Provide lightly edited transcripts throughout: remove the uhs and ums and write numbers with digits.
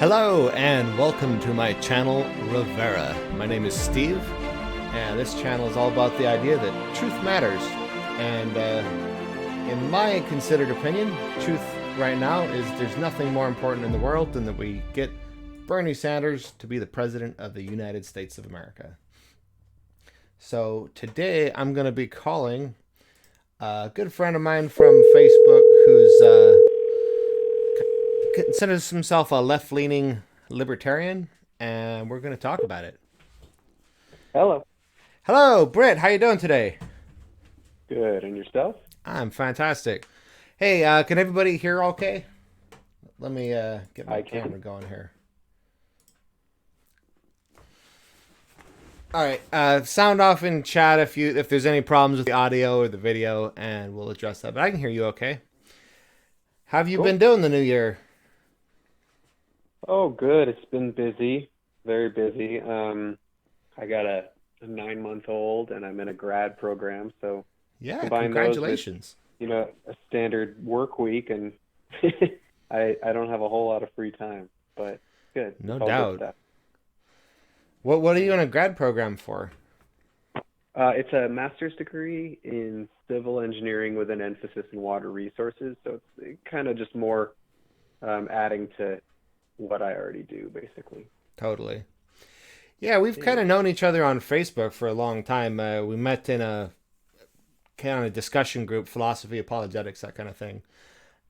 Hello and welcome to my channel, Re-Vera. My name is Steve, and this channel is all about the idea that truth matters. And in my considered opinion, truth right now is there's nothing more important in the world than that we get Bernie Sanders to be the President of the United States of America. So today I'm going to be calling a good friend of mine from Facebook who's considers himself a left-leaning libertarian, and we're going to talk about it. Hello. Hello, Britt. How you doing today? Good. And yourself? I'm fantastic. Hey, can everybody hear okay? Let me get my camera going here. All right. Sound off in chat if there's any problems with the audio or the video, and we'll address that. But I can hear you okay. How have you been doing the new year? Oh, good. It's been busy, very busy. I got a 9-month-old, and I'm in a grad program, so Yeah, combine congratulations. those with, a standard work week, and I don't have a whole lot of free time, but good. No It's all good doubt. stuff. What are you in a grad program for? It's a master's degree in civil engineering with an emphasis in water resources, so it's kind of just more adding to what I already do, basically. Totally. Yeah, we've kind of known each other on Facebook for a long time. We met in a kind of discussion group, philosophy, apologetics, that kind of thing.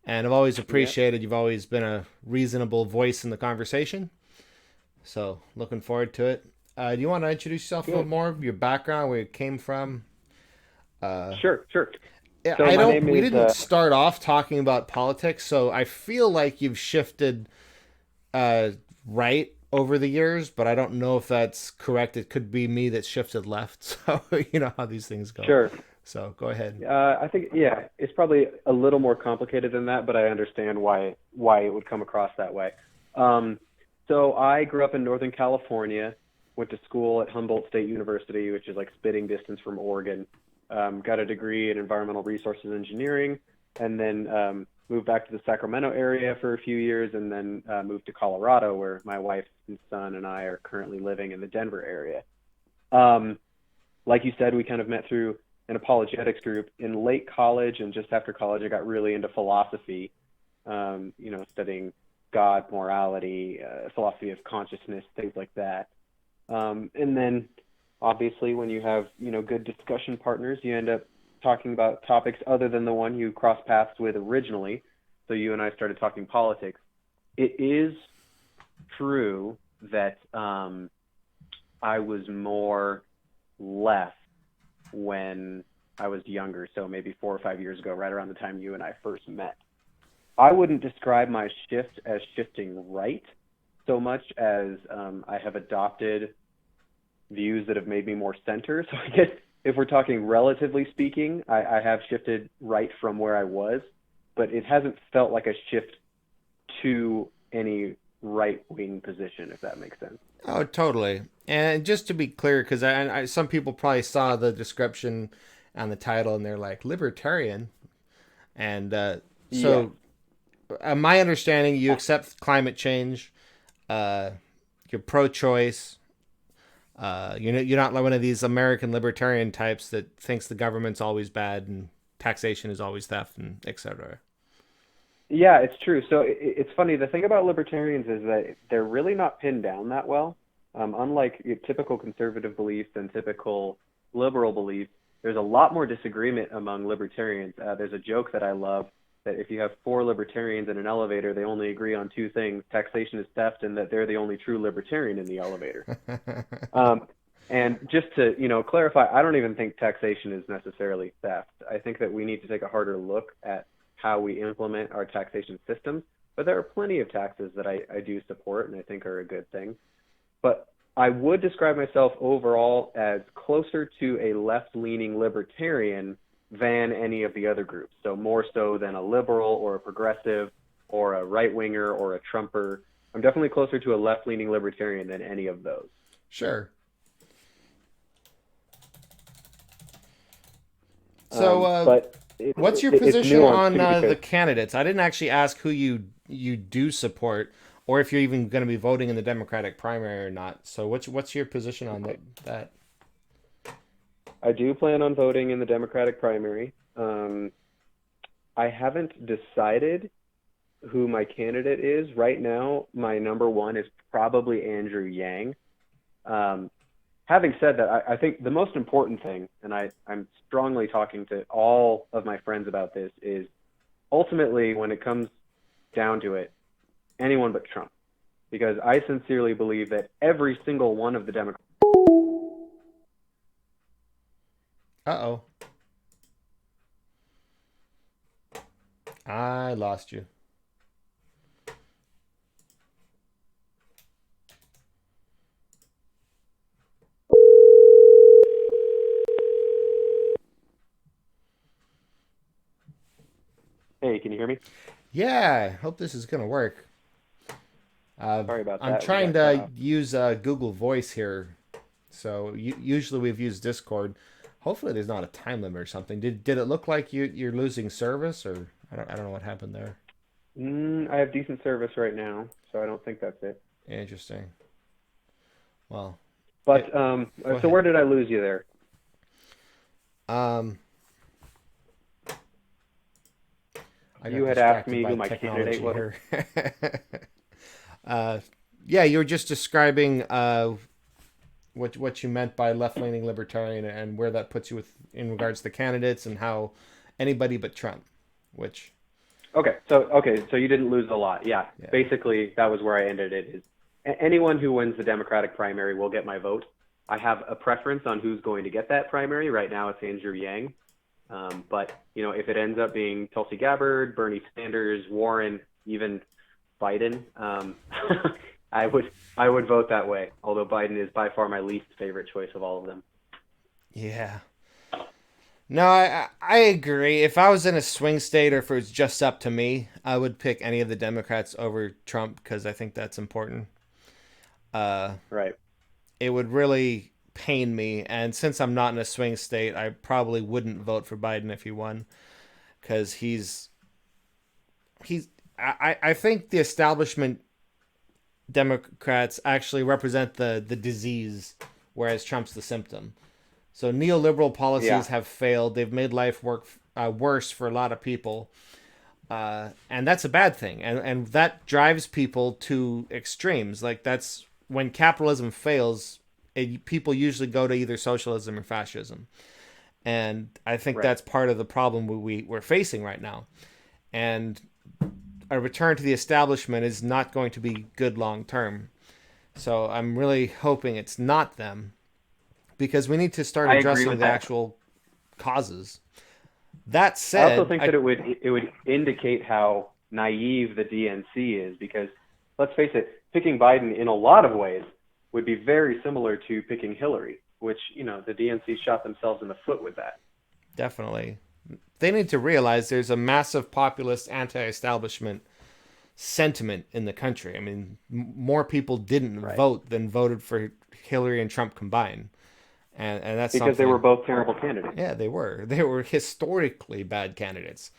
And I've always appreciated you've always been a reasonable voice in the conversation. So looking forward to it. Do you want to introduce yourself a little more, of your background, where you came from? Sure. Yeah, So my name we is, didn't start off talking about politics, so I feel like you've shifted right over the years, but I don't know if that's correct. It could be me that shifted left. So you know how these things go. Sure. So go ahead. I think, it's probably a little more complicated than that, but I understand why it would come across that way. So I grew up in Northern California, went to school at Humboldt State University, which is like spitting distance from Oregon. Got a degree in environmental resources engineering, and then moved back to the Sacramento area for a few years, and then moved to Colorado, where my wife and son and I are currently living in the Denver area. Like you said, we kind of met through an apologetics group in late college, and just after college, I got really into philosophy, studying God, morality, philosophy of consciousness, things like that. And then obviously when you have, good discussion partners, you end up talking about topics other than the one you crossed paths with originally. So you and I started talking politics. It is true that I was more left when I was younger, so maybe 4 or 5 years ago, right around the time you and I first met. I wouldn't describe my shift as shifting right so much as I have adopted views that have made me more center. So I guess if we're talking relatively speaking, I have shifted right from where I was, but it hasn't felt like a shift to any right-wing position, if that makes sense. Oh, totally. And just to be clear, because some people probably saw the description and the title, and they're like, libertarian. And my understanding, you accept climate change, you're pro-choice, you're not like one of these American libertarian types that thinks the government's always bad and taxation is always theft, and etc. Yeah, it's true. So it's funny. The thing about libertarians is that they're really not pinned down that well. Unlike your typical conservative beliefs and typical liberal beliefs, there's a lot more disagreement among libertarians. There's a joke that I love that if you have 4 libertarians in an elevator, they only agree on 2 things: taxation is theft, and that they're the only true libertarian in the elevator. And just to, clarify, I don't even think taxation is necessarily theft. I think that we need to take a harder look at how we implement our taxation systems. But there are plenty of taxes that I do support and I think are a good thing. But I would describe myself overall as closer to a left-leaning libertarian than any of the other groups. So more so than a liberal or a progressive or a right-winger or a Trumper. I'm definitely closer to a left-leaning libertarian than any of those. Sure. So, but what's your position on the candidates? I didn't actually ask who you do support. or if you're even going to be voting in the Democratic primary or not. So what's your position on that? I do plan on voting in the Democratic primary. I haven't decided who my candidate is. Right now, my number one is probably Andrew Yang. Having said that, I think the most important thing, and I'm strongly talking to all of my friends about this, is ultimately when it comes down to it, anyone but Trump. Because I sincerely believe that every single one of the Democrats. Uh-oh. I lost you. Hey, can you hear me? Yeah, I hope this is going to work. Sorry about that. I'm trying to use Google Voice here. So usually we've used Discord. Hopefully there's not a time limit or something. Did it look like you're losing service, or I don't know what happened there. I have decent service right now, so I don't think that's it. Interesting. Well, But go so ahead. where did I lose you there? Um, I got You had asked distracted me by who my technology candidate was. here. Yeah, you were just describing what you meant by left-leaning libertarian and where that puts you in regards to candidates and how anybody but Trump, which Okay, so you didn't lose a lot. Yeah, yeah, basically that was where I ended it. Is anyone who wins the Democratic primary will get my vote. I have a preference on who's going to get that primary. Right now it's Andrew Yang, but if it ends up being Tulsi Gabbard, Bernie Sanders, Warren, even Biden, I would vote that way. Although Biden is by far my least favorite choice of all of them. yeah. No, I agree. If I was in a swing state or if it was just up to me, I would pick any of the Democrats over Trump because I think that's important. Uh, Right. it would really pain me, and since I'm not in a swing state, I probably wouldn't vote for Biden if he won because he's. I think the establishment Democrats actually represent the disease, whereas Trump's the symptom. So neoliberal Yeah. policies have failed. They've made life work worse for a lot of people, and that's a bad thing. And that drives people to extremes. Like that's when capitalism fails, people usually go to either socialism or fascism. And I think Right. that's part of the problem we're facing right now. And a return to the establishment is not going to be good long term. So I'm really hoping it's not them because we need to start I agree addressing with the that. actual causes. That I also said, think that it would indicate how naive the DNC is because let's face it, picking Biden in a lot of ways would be very similar to picking Hillary, which the DNC shot themselves in the foot with that. definitely, they need to realize there's a massive populist anti-establishment sentiment in the country. I mean, more people didn't Right. vote than voted for Hillary and Trump combined, and that's Because they were something. both terrible candidates. Yeah, they were historically bad candidates.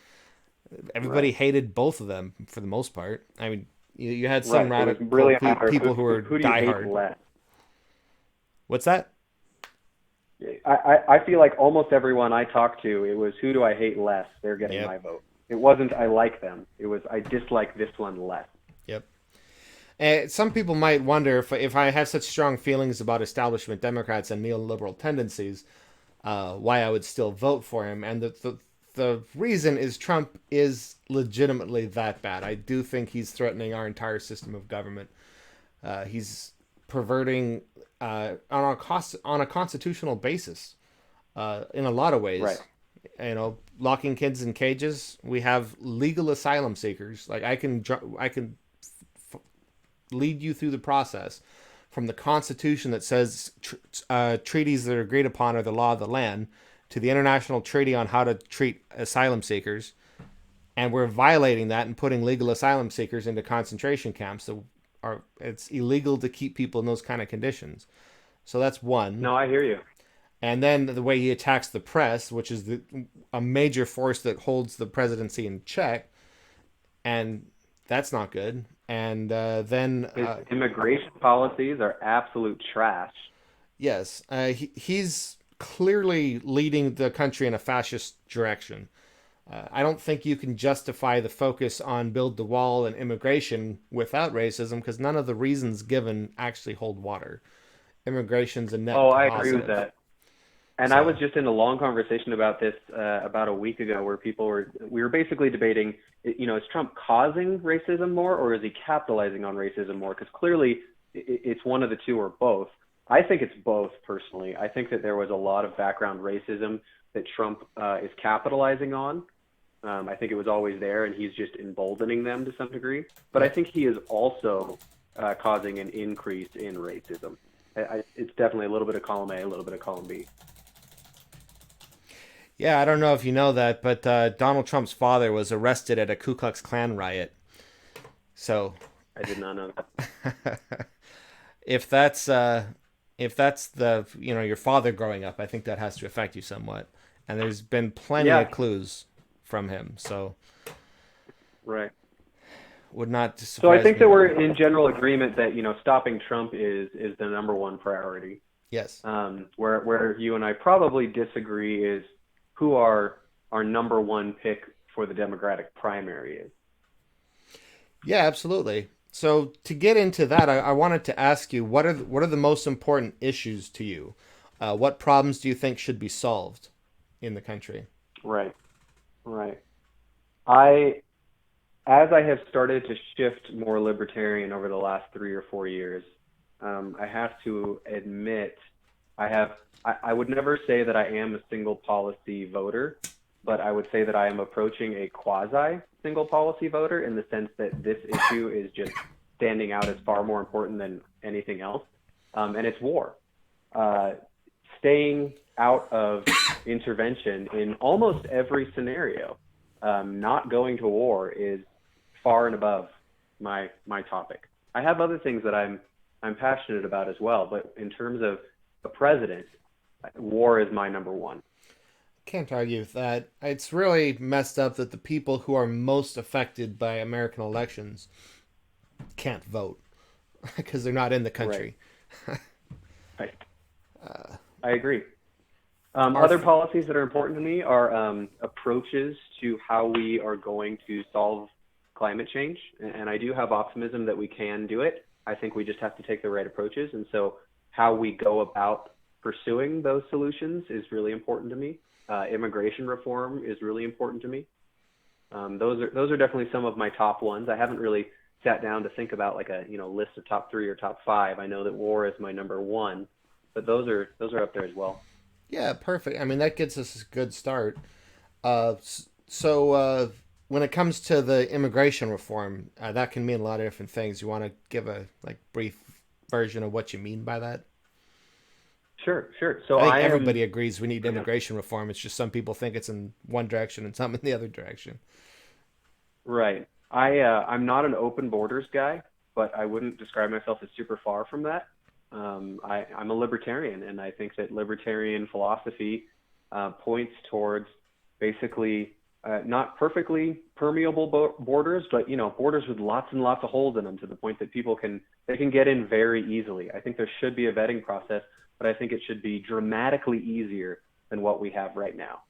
Right. Everybody hated both of them for the most part. I mean, you had some Right. It was radical really a matter of people who were who do you hate diehard. less? What's that? I feel like almost everyone I talked to, it was who do I hate less? They're getting Yep, my vote. It wasn't I like them. It was I dislike this one less. yep. Some people might wonder if I have such strong feelings about establishment Democrats and neoliberal tendencies, why I would still vote for him. And the reason is Trump is legitimately that bad. I do think he's threatening our entire system of government. He's perverting on a constitutional basis in a lot of Right. ways. Locking kids in cages. We have legal asylum seekers. Like I can lead you through the process from the Constitution that says treaties that are agreed upon are the law of the land to the International Treaty on how to treat asylum seekers, and we're violating that and putting legal asylum seekers into concentration camps. So it's illegal to keep people in those kind of conditions. So that's one. No, I hear you. And then the way he attacks the press, which is a major force that holds the presidency in check, and that's not good. And His immigration policies are absolute trash. yes, he's clearly leading the country in a fascist direction. I don't think you can justify the focus on build the wall and immigration without racism because none of the reasons given actually hold water. Immigration's a net Oh, I agree with positive. that. And I was So, just in a long conversation about this about a week ago, where we were basically debating, is Trump causing racism more, or is he capitalizing on racism more? Because clearly it's one of the two or both. I think it's both personally. I think that there was a lot of background racism that Trump is capitalizing on. I think it was always there, and he's just emboldening them to some degree. But I yep. think he is also causing an increase in racism. It's definitely a little bit of column A, a little bit of column B. Yeah, I don't know if you know that, but Donald Trump's father was arrested at a Ku Klux Klan riot. So, I did not know that. if that's uh, if that's the your father growing up, I think that has to affect you somewhat. And there's been plenty of Yeah, clues from him, so right. would not So I surprise think me that at we're all. in general agreement that stopping Trump is the number one priority. Yes. Where you and I probably disagree is who our number one pick for the Democratic primary is. Yeah, absolutely. So to get into that, I wanted to ask you what are the most important issues to you? What problems do you think should be solved in the country? Right, right. I As I have started to shift more libertarian over the last 3 or 4 years, I have to admit I have I would never say that I am a single policy voter, but I would say that I am approaching a quasi single policy voter in the sense that this issue is just standing out as far more important than anything else, and it's war. Uh, Staying out of intervention in almost every scenario, not going to war is far and above my topic. I have other things that I'm passionate about as well, but in terms of the president, war is my number one. Can't argue with that. It's really messed up that the people who are most affected by American elections can't vote because they're not in the Right. country. I, I agree. Our Other policies that are important to me are approaches to how we are going to solve climate change. And I do have optimism that we can do it. I think we just have to take the right approaches. And so, how we go about pursuing those solutions is really important to me. Immigration reform is really important to me. Those are definitely some of my top ones. I haven't really sat down to think about like a list of top three or top five. I know that war is my number one, but those are up there as well. Yeah, perfect. I mean, that gets us a good start. So when it comes to the immigration reform, that can mean a lot of different things. You want to give a brief version of what you mean by that? Sure, sure. So I think I am, everybody agrees we need yeah, immigration reform. It's just some people think it's in one direction and some in the other direction. right. I'm not an open borders guy, but I wouldn't describe myself as super far from that. I'm a libertarian, and I think that libertarian philosophy points towards basically not perfectly permeable borders, but borders with lots and lots of holes in them to the point that they can get in very easily. I think there should be a vetting process, but I think it should be dramatically easier than what we have right now.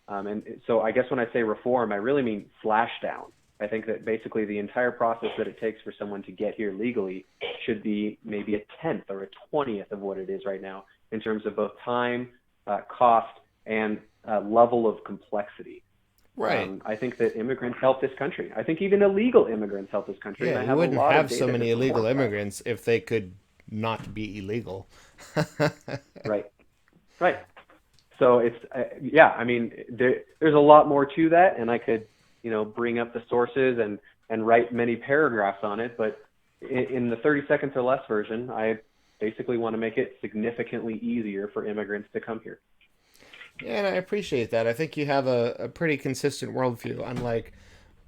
And so I guess when I say reform, I really mean slash down. I think that basically the entire process that it takes for someone to get here legally should be maybe a tenth or a 20th of what it is right now in terms of both time, cost, and level of complexity. Right. I think that immigrants help this country. I think even illegal immigrants help this country, and Yeah, I you have a wouldn't lot of have so data to many illegal support that. immigrants if they could not be illegal. Right, right. So it's yeah. I mean, there's a lot more to that, and I could bring up the sources and write many paragraphs on it. But in the 30 seconds or less version, I basically want to make it significantly easier for immigrants to come here. Yeah, and I appreciate that. I think you have a pretty consistent worldview, unlike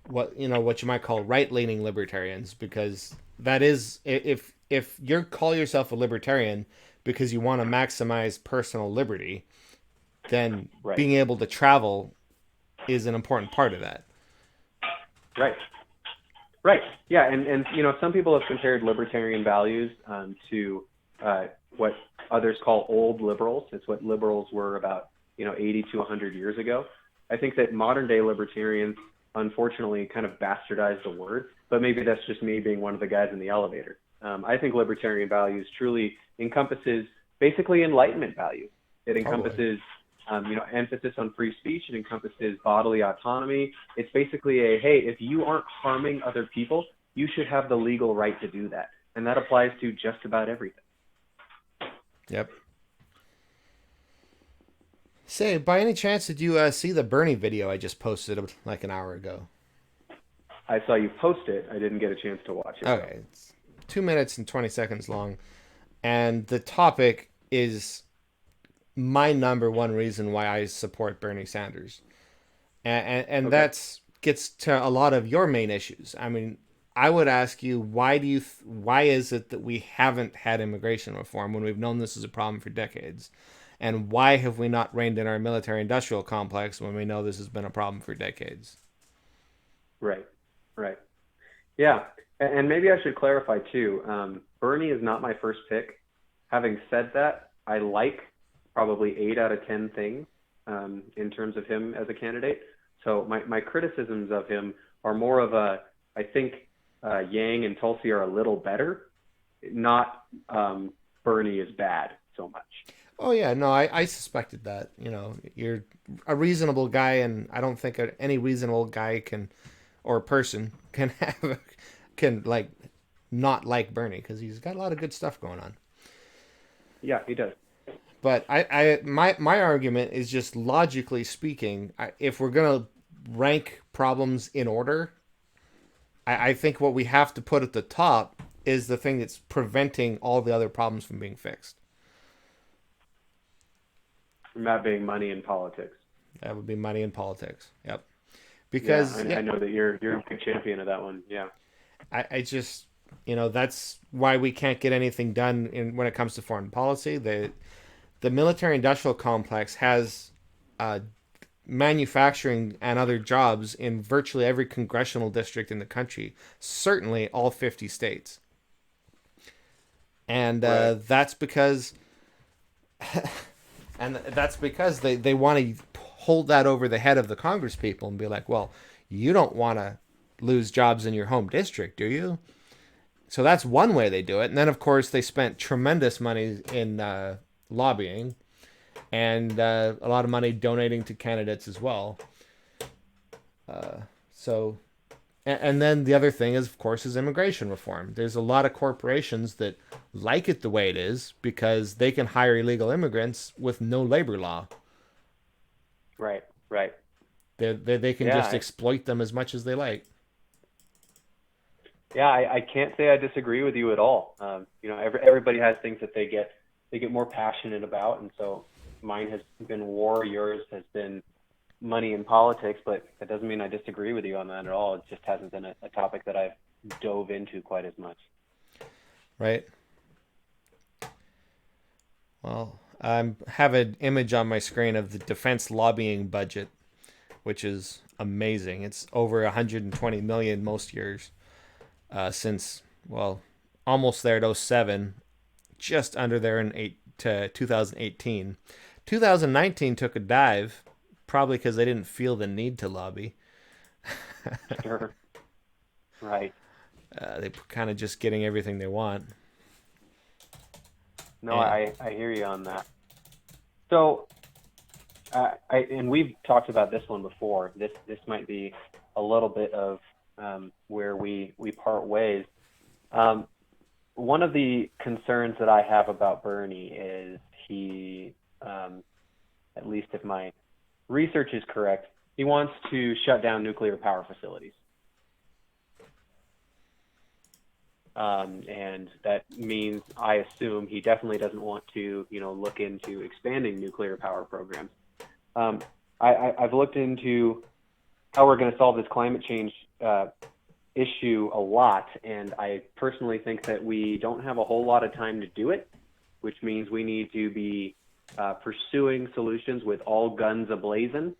what you might call right-leaning libertarians, because that is if you call yourself a libertarian because you want to maximize personal liberty, then Right, being able to travel is an important part of that. right. Right. Yeah. And some people have compared libertarian values to what others call old liberals. It's what liberals were about, 80 to 100 years ago. I think that modern day libertarians, unfortunately, kind of bastardized the word, but maybe that's just me being one of the guys in the elevator. I think libertarian values truly encompasses basically enlightenment values. It encompasses, emphasis on free speech. It encompasses bodily autonomy. It's basically hey, if you aren't harming other people, you should have the legal right to do that. And that applies to just about everything. Yep. Say, by any chance, did you see the Bernie video I just posted like an hour ago? I saw you post it. I didn't get a chance to watch it. Okay. It's 2 minutes and 20 seconds long. And the topic is my number one reason why I support Bernie Sanders. And Okay. that's gets to a lot of your main issues. I mean, I would ask you, why is it that we haven't had immigration reform when we've known this is a problem for decades? And why have we not reined in our military-industrial complex when we know this has been a problem for decades? Right. Right. Yeah. And maybe I should clarify too. Bernie is not my first pick. Having said that, I like probably 8 out of 10 things in terms of him as a candidate. So my criticisms of him are more of I think Yang and Tulsi are a little better, not Bernie is bad so much. Oh yeah, no, I suspected that. You're a reasonable guy, and I don't think any reasonable guy or person can like not like Bernie, because he's got a lot of good stuff going on. Yeah, he does. But my argument is just logically speaking, if we're gonna rank problems in order, I think what we have to put at the top is the thing that's preventing all the other problems from being fixed. And that being money in politics. That would be money in politics. Yep. Yeah, Because I know that you're a big champion of that one. Yeah. I just that's why we can't get anything done when it comes to foreign policy. The military industrial complex has manufacturing and other jobs in virtually every congressional district in the country, certainly all 50 states. And Right. that's because they want to hold that over the head of the Congress people and be like, well, you don't want to lose jobs in your home district, do you? So that's one way they do it. And then, of course, they spent tremendous money in lobbying and a lot of money donating to candidates as well. And then the other thing is, of course, is immigration reform. There's a lot of corporations that like it the way it is because they can hire illegal immigrants with no labor law. Right. Right. They can just exploit them as much as they like. Yeah, I can't say I disagree with you at all. Everybody has things that they get more passionate about, and so mine has been war, yours has been money in politics, but that doesn't mean I disagree with you on that at all. It just hasn't been a topic that I've dove into quite as much. Right. Well, I have an image on my screen of the defense lobbying budget, which is amazing. It's over 120 million most years. Since, well, almost there at 07, just under there in 2018. 2019 took a dive, probably because they didn't feel the need to lobby. Sure. Right. They kind of just getting everything they want. No, I hear you on that. So, and we've talked about this one before. This might be a little bit of where we part ways. One of the concerns that I have about Bernie is he, at least if my research is correct, he wants to shut down nuclear power facilities. And that means, I assume, he definitely doesn't want to, look into expanding nuclear power programs. I've looked into how we're going to solve this climate change issue a lot, and I personally think that we don't have a whole lot of time to do it, which means we need to be pursuing solutions with all guns ablazing.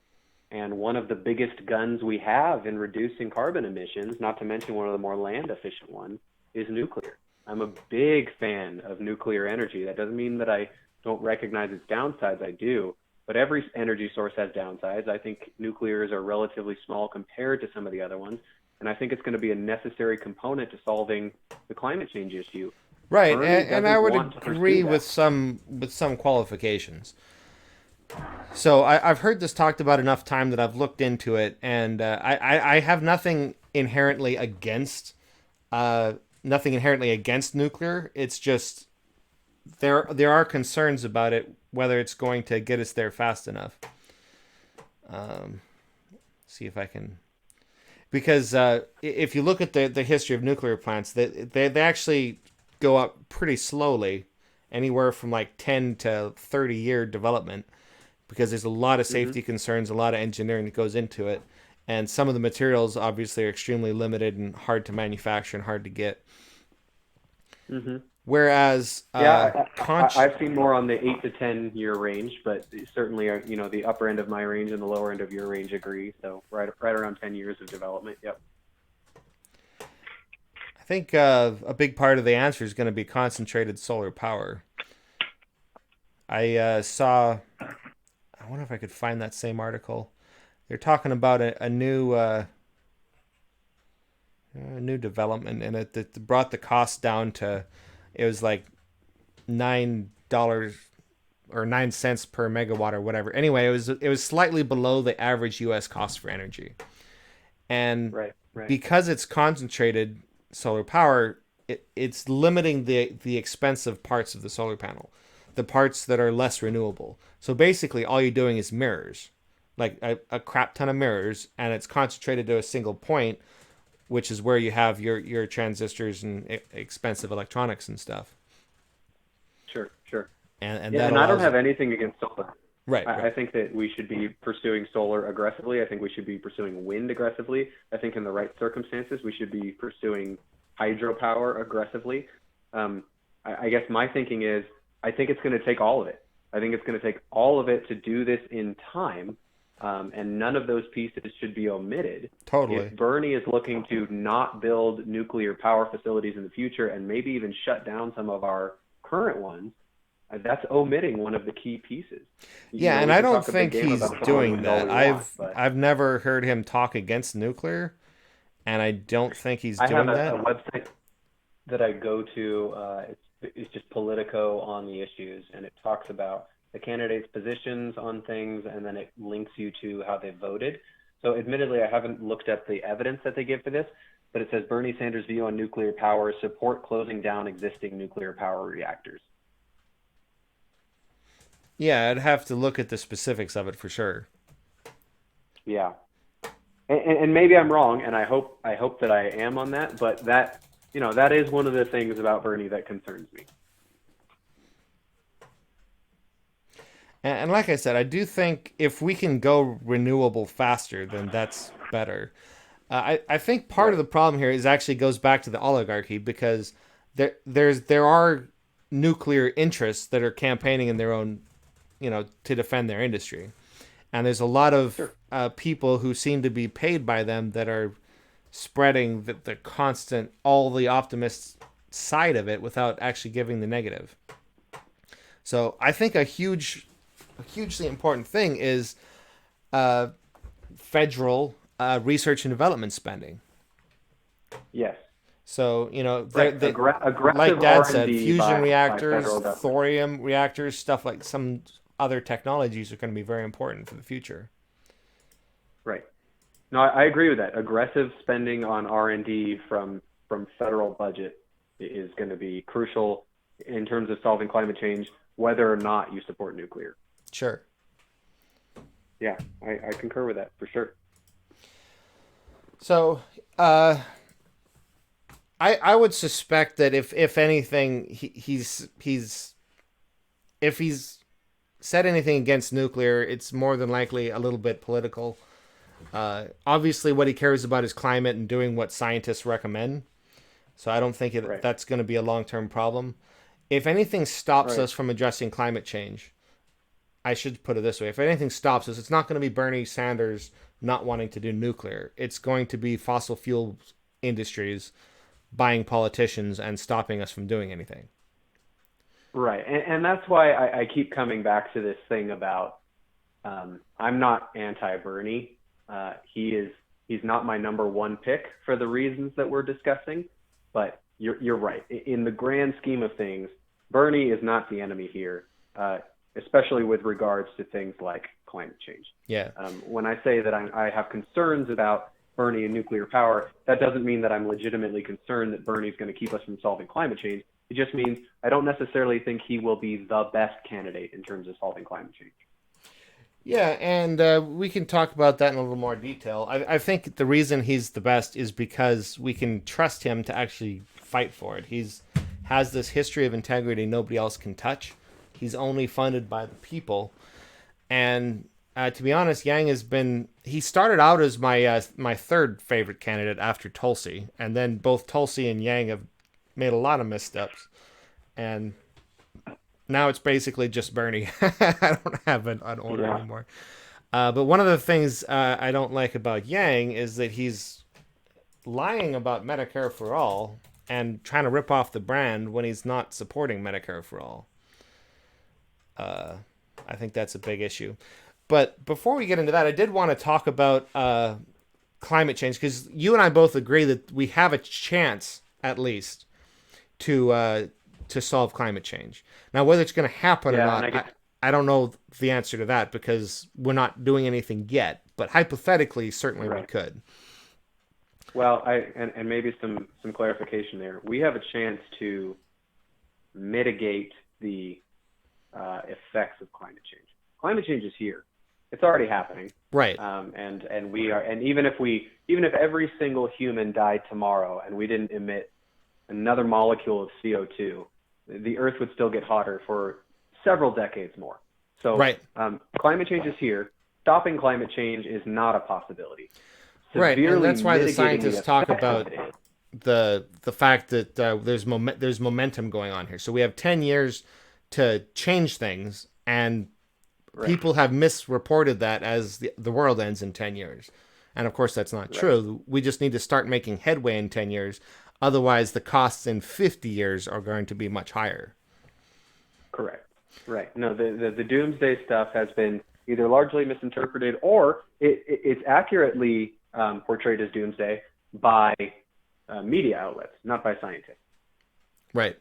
And one of the biggest guns we have in reducing carbon emissions, not to mention one of the more land efficient ones, is nuclear. I'm a big fan of nuclear energy. That doesn't mean that I don't recognize its downsides. I do. But every energy source has downsides. I think nuclears are relatively small compared to some of the other ones. And I think it's going to be a necessary component to solving the climate change issue. Right, Bernie and I doesn't would want to agree pursue with some qualifications. So I've heard this talked about enough time that I've looked into it, and I have nothing inherently against nuclear. It's just there are concerns about it, whether it's going to get us there fast enough. See if I can, because if you look at the history of nuclear plants, they actually go up pretty slowly, anywhere from like 10 to 30-year development, because there's a lot of safety concerns, a lot of engineering that goes into it, and some of the materials obviously are extremely limited and hard to manufacture and hard to get. Whereas, I've seen more on the 8 to 10 year range, but certainly, the upper end of my range and the lower end of your range agree. So right around 10 years of development. Yep. I think a big part of the answer is going to be concentrated solar power. I wonder if I could find that same article. They're talking about a new development in it that brought the cost down to, it was like $9 or 9 cents per megawatt or whatever. Anyway, it was slightly below the average U.S. cost for energy, and right. because it's concentrated solar power, it's limiting the expensive parts of the solar panel, the parts that are less renewable. So basically, all you're doing is mirrors, like a crap ton of mirrors, and it's concentrated to a single point, which is where you have your transistors and expensive electronics and stuff. Sure. And I don't have anything against solar. Right. I think that we should be pursuing solar aggressively. I think we should be pursuing wind aggressively. I think in the right circumstances, we should be pursuing hydropower aggressively. I guess my thinking is, I think it's going to take all of it. I think it's going to take all of it to do this in time, and none of those pieces should be omitted. Totally. If Bernie is looking to not build nuclear power facilities in the future and maybe even shut down some of our current ones, that's omitting one of the key pieces. Yeah, and I don't think he's doing that. I've never heard him talk against nuclear, and I don't think he's doing that. I have a website that I go to. It's just Politico on the issues, and it talks about the candidates' positions on things, and then it links you to how they voted. So admittedly, I haven't looked at the evidence that they give for this, but it says Bernie Sanders' view on nuclear power: support closing down existing nuclear power reactors. Yeah, I'd have to look at the specifics of it for sure. Yeah, and maybe I'm wrong, and I hope that I am on that. But that is one of the things about Bernie that concerns me. And like I said, I do think if we can go renewable faster, then that's better. I think part of the problem here actually goes back to the oligarchy, because there are nuclear interests that are campaigning in their own, to defend their industry. And there's a lot of people who seem to be paid by them that are spreading the constant, all the optimist side of it without actually giving the negative. So I think a hugely important thing is federal research and development spending. Yes. So, aggressive like Dad said, R&D fusion reactors, by thorium reactors, stuff like some other technologies are going to be very important for the future. Right. No, I agree with that. Aggressive spending on R&D from federal budget is going to be crucial in terms of solving climate change, whether or not you support nuclear. Sure. Yeah, I concur with that for sure. So, I would suspect that if anything, if he's said anything against nuclear, it's more than likely a little bit political. Obviously, what he cares about is climate and doing what scientists recommend. So I don't think that's going to be a long-term problem. If anything stops us from addressing climate change, I should put it this way. If anything stops us, it's not going to be Bernie Sanders not wanting to do nuclear. It's going to be fossil fuel industries buying politicians and stopping us from doing anything. Right. And that's why I keep coming back to this thing about I'm not anti-Bernie. He's not my number one pick for the reasons that we're discussing. But you're right. In the grand scheme of things, Bernie is not the enemy here, especially with regards to things like climate change. Yeah. When I say that I have concerns about Bernie and nuclear power, that doesn't mean that I'm legitimately concerned that Bernie's going to keep us from solving climate change. It just means I don't necessarily think he will be the best candidate in terms of solving climate change. Yeah, and we can talk about that in a little more detail. I think the reason he's the best is because we can trust him to actually fight for it. Has this history of integrity nobody else can touch. He's only funded by the people. And to be honest, Yang he started out as my third favorite candidate after Tulsi. And then both Tulsi and Yang have made a lot of missteps. And now it's basically just Bernie. I don't have an order anymore. But one of the things I don't like about Yang is that he's lying about Medicare for All and trying to rip off the brand when he's not supporting Medicare for All. I think that's a big issue. But before we get into that, I did want to talk about climate change, because you and I both agree that we have a chance, at least, to solve climate change. Now, whether it's going to happen or not, I don't know the answer to that, because we're not doing anything yet. But hypothetically, certainly we could. Well, and maybe some clarification there. We have a chance to mitigate the effects of climate change. Climate change is here. It's already happening. Right. And we are, and even if every single human died tomorrow and we didn't emit another molecule of CO2, the Earth would still get hotter for several decades more. So climate change is here. Stopping climate change is not a possibility. Right, and that's why the scientists talk about the fact that there's momentum going on here. So we have 10 years to change things, and people have misreported that as the world ends in 10 years. And of course, that's not true. We just need to start making headway in 10 years. Otherwise, the costs in 50 years are going to be much higher. Correct. Right. No, the doomsday stuff has been either largely misinterpreted, or it's accurately portrayed as doomsday by media outlets, not by scientists. Right.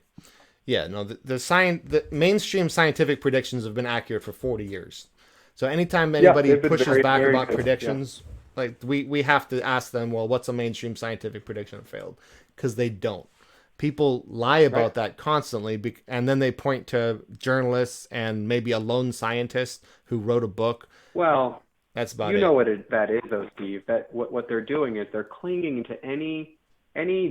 Yeah. No. The mainstream scientific predictions have been accurate for 40 years. So anytime anybody pushes back about predictions, like we have to ask them, well, what's a mainstream scientific prediction that failed? Because they don't. People lie about that constantly, and then they point to journalists and maybe a lone scientist who wrote a book. Well, that's about it. You know what that is, though, Steve. That what they're doing is they're clinging to any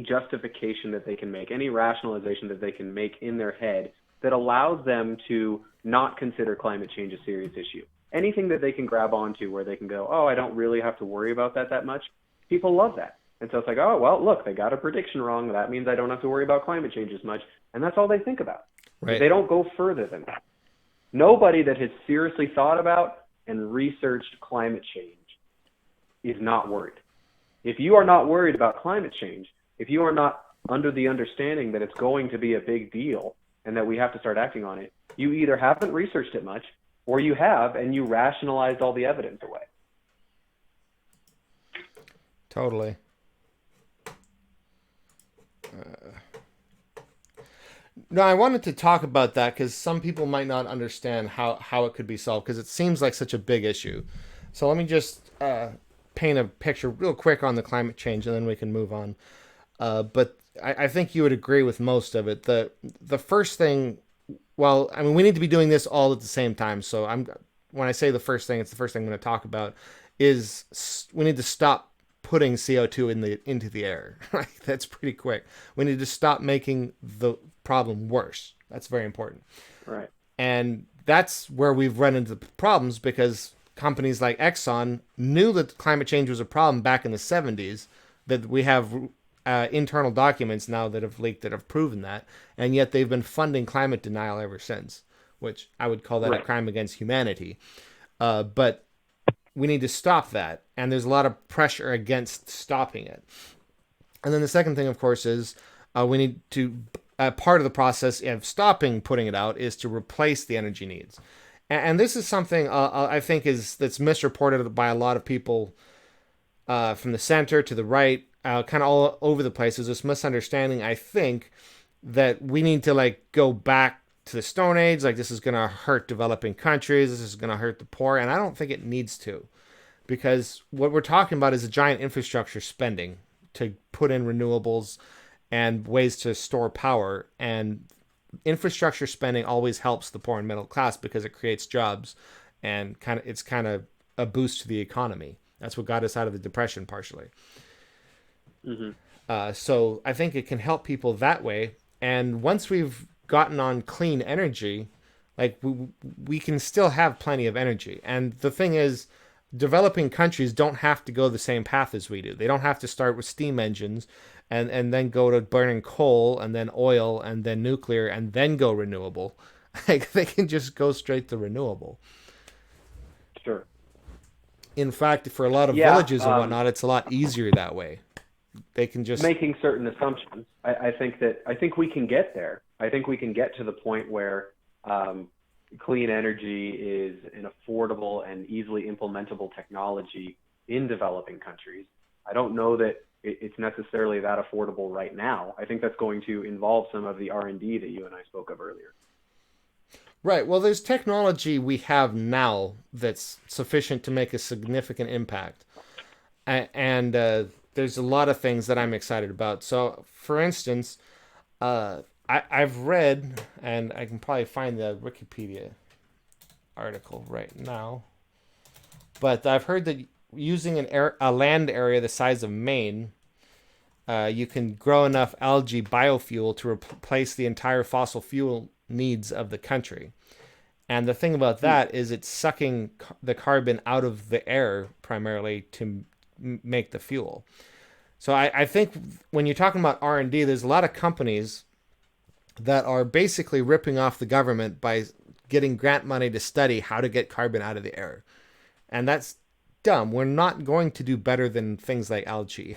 justification that they can make, any rationalization that they can make in their head that allows them to not consider climate change a serious issue. Anything that they can grab onto where they can go, oh, I don't really have to worry about that much. People love that. And so it's like, oh, well, look, they got a prediction wrong. That means I don't have to worry about climate change as much. And that's all they think about. Right. They don't go further than that. Nobody that has seriously thought about and researched climate change is not worried. If you are not worried about climate change, if you are not under the understanding that it's going to be a big deal and that we have to start acting on it, you either haven't researched it much, or you have and you rationalized all the evidence away. Totally. No, I wanted to talk about that because some people might not understand how it could be solved, because it seems like such a big issue. So let me just paint a picture real quick on the climate change, and then we can move on. But I think you would agree with most of it. The first thing, well, I mean, we need to be doing this all at the same time. So when I say the first thing, it's the first thing I'm going to talk about, is we need to stop putting CO2 into the air. Right? That's pretty quick. We need to stop making the problem worse. That's very important. Right. And that's where we've run into problems, because companies like Exxon knew that climate change was a problem back in the 70s, that we have internal documents now that have leaked that have proven that, and yet they've been funding climate denial ever since. which I would call that a Right. crime against humanity. But we need to stop that, and there's a lot of pressure against stopping it. And then the second thing, of course, is we need to, part of the process of stopping putting it out is to replace the energy needs. And this is something I think that's misreported by a lot of people from the center to the right, kind of all over the place. There's this misunderstanding, I think, that we need to like go back to the Stone Age. Like this is going to hurt developing countries. This is going to hurt the poor. And I don't think it needs to, because what we're talking about is a giant infrastructure spending to put in renewables and ways to store power. And infrastructure spending always helps the poor and middle class because it creates jobs and it's kind of a boost to the economy. That's what got us out of the Depression partially. Mm-hmm. So I think it can help people that way. And once we've gotten on clean energy, like we can still have plenty of energy. And the thing is, developing countries don't have to go the same path as we do. They don't have to start with steam engines and then go to burning coal and then oil and then nuclear and then go renewable. Like they can just go straight to renewable. Sure. In fact, for a lot of villages and whatnot, it's a lot easier that way. They can just making certain assumptions. I think we can get there. I think we can get to the point where clean energy is an affordable and easily implementable technology in developing countries. I don't know that it's necessarily that affordable right now. I think that's going to involve some of the R&D that you and I spoke of earlier. Right. Well, there's technology we have now that's sufficient to make a significant impact. And there's a lot of things that I'm excited about. So, for instance, I've read, and I can probably find the Wikipedia article right now, but I've heard that using a land area the size of Maine, you can grow enough algae biofuel to replace the entire fossil fuel needs of the country. And the thing about that is it's sucking the carbon out of the air primarily to make the fuel. So I think when you're talking about R&D, there's a lot of companies that are basically ripping off the government by getting grant money to study how to get carbon out of the air. And that's dumb. We're not going to do better than things like algae.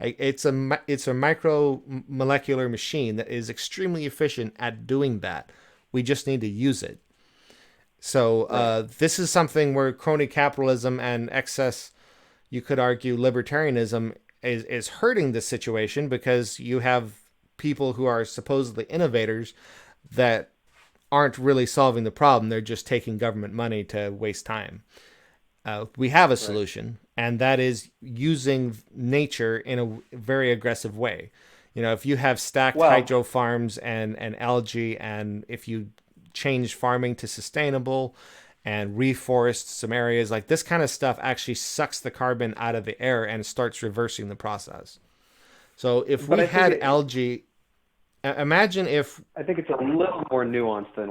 It's a micromolecular machine that is extremely efficient at doing that. We just need to use it. So this is something where crony capitalism and excess, you could argue, libertarianism is hurting the situation, because you have people who are supposedly innovators that aren't really solving the problem. They're just taking government money to waste time. We have a solution, and that is using nature in a very aggressive way. You know, if you have stacked hydro farms and algae, and if you change farming to sustainable and reforest some areas, like this kind of stuff actually sucks the carbon out of the air and starts reversing the process. So if we had algae, imagine if... I think it's a little more nuanced than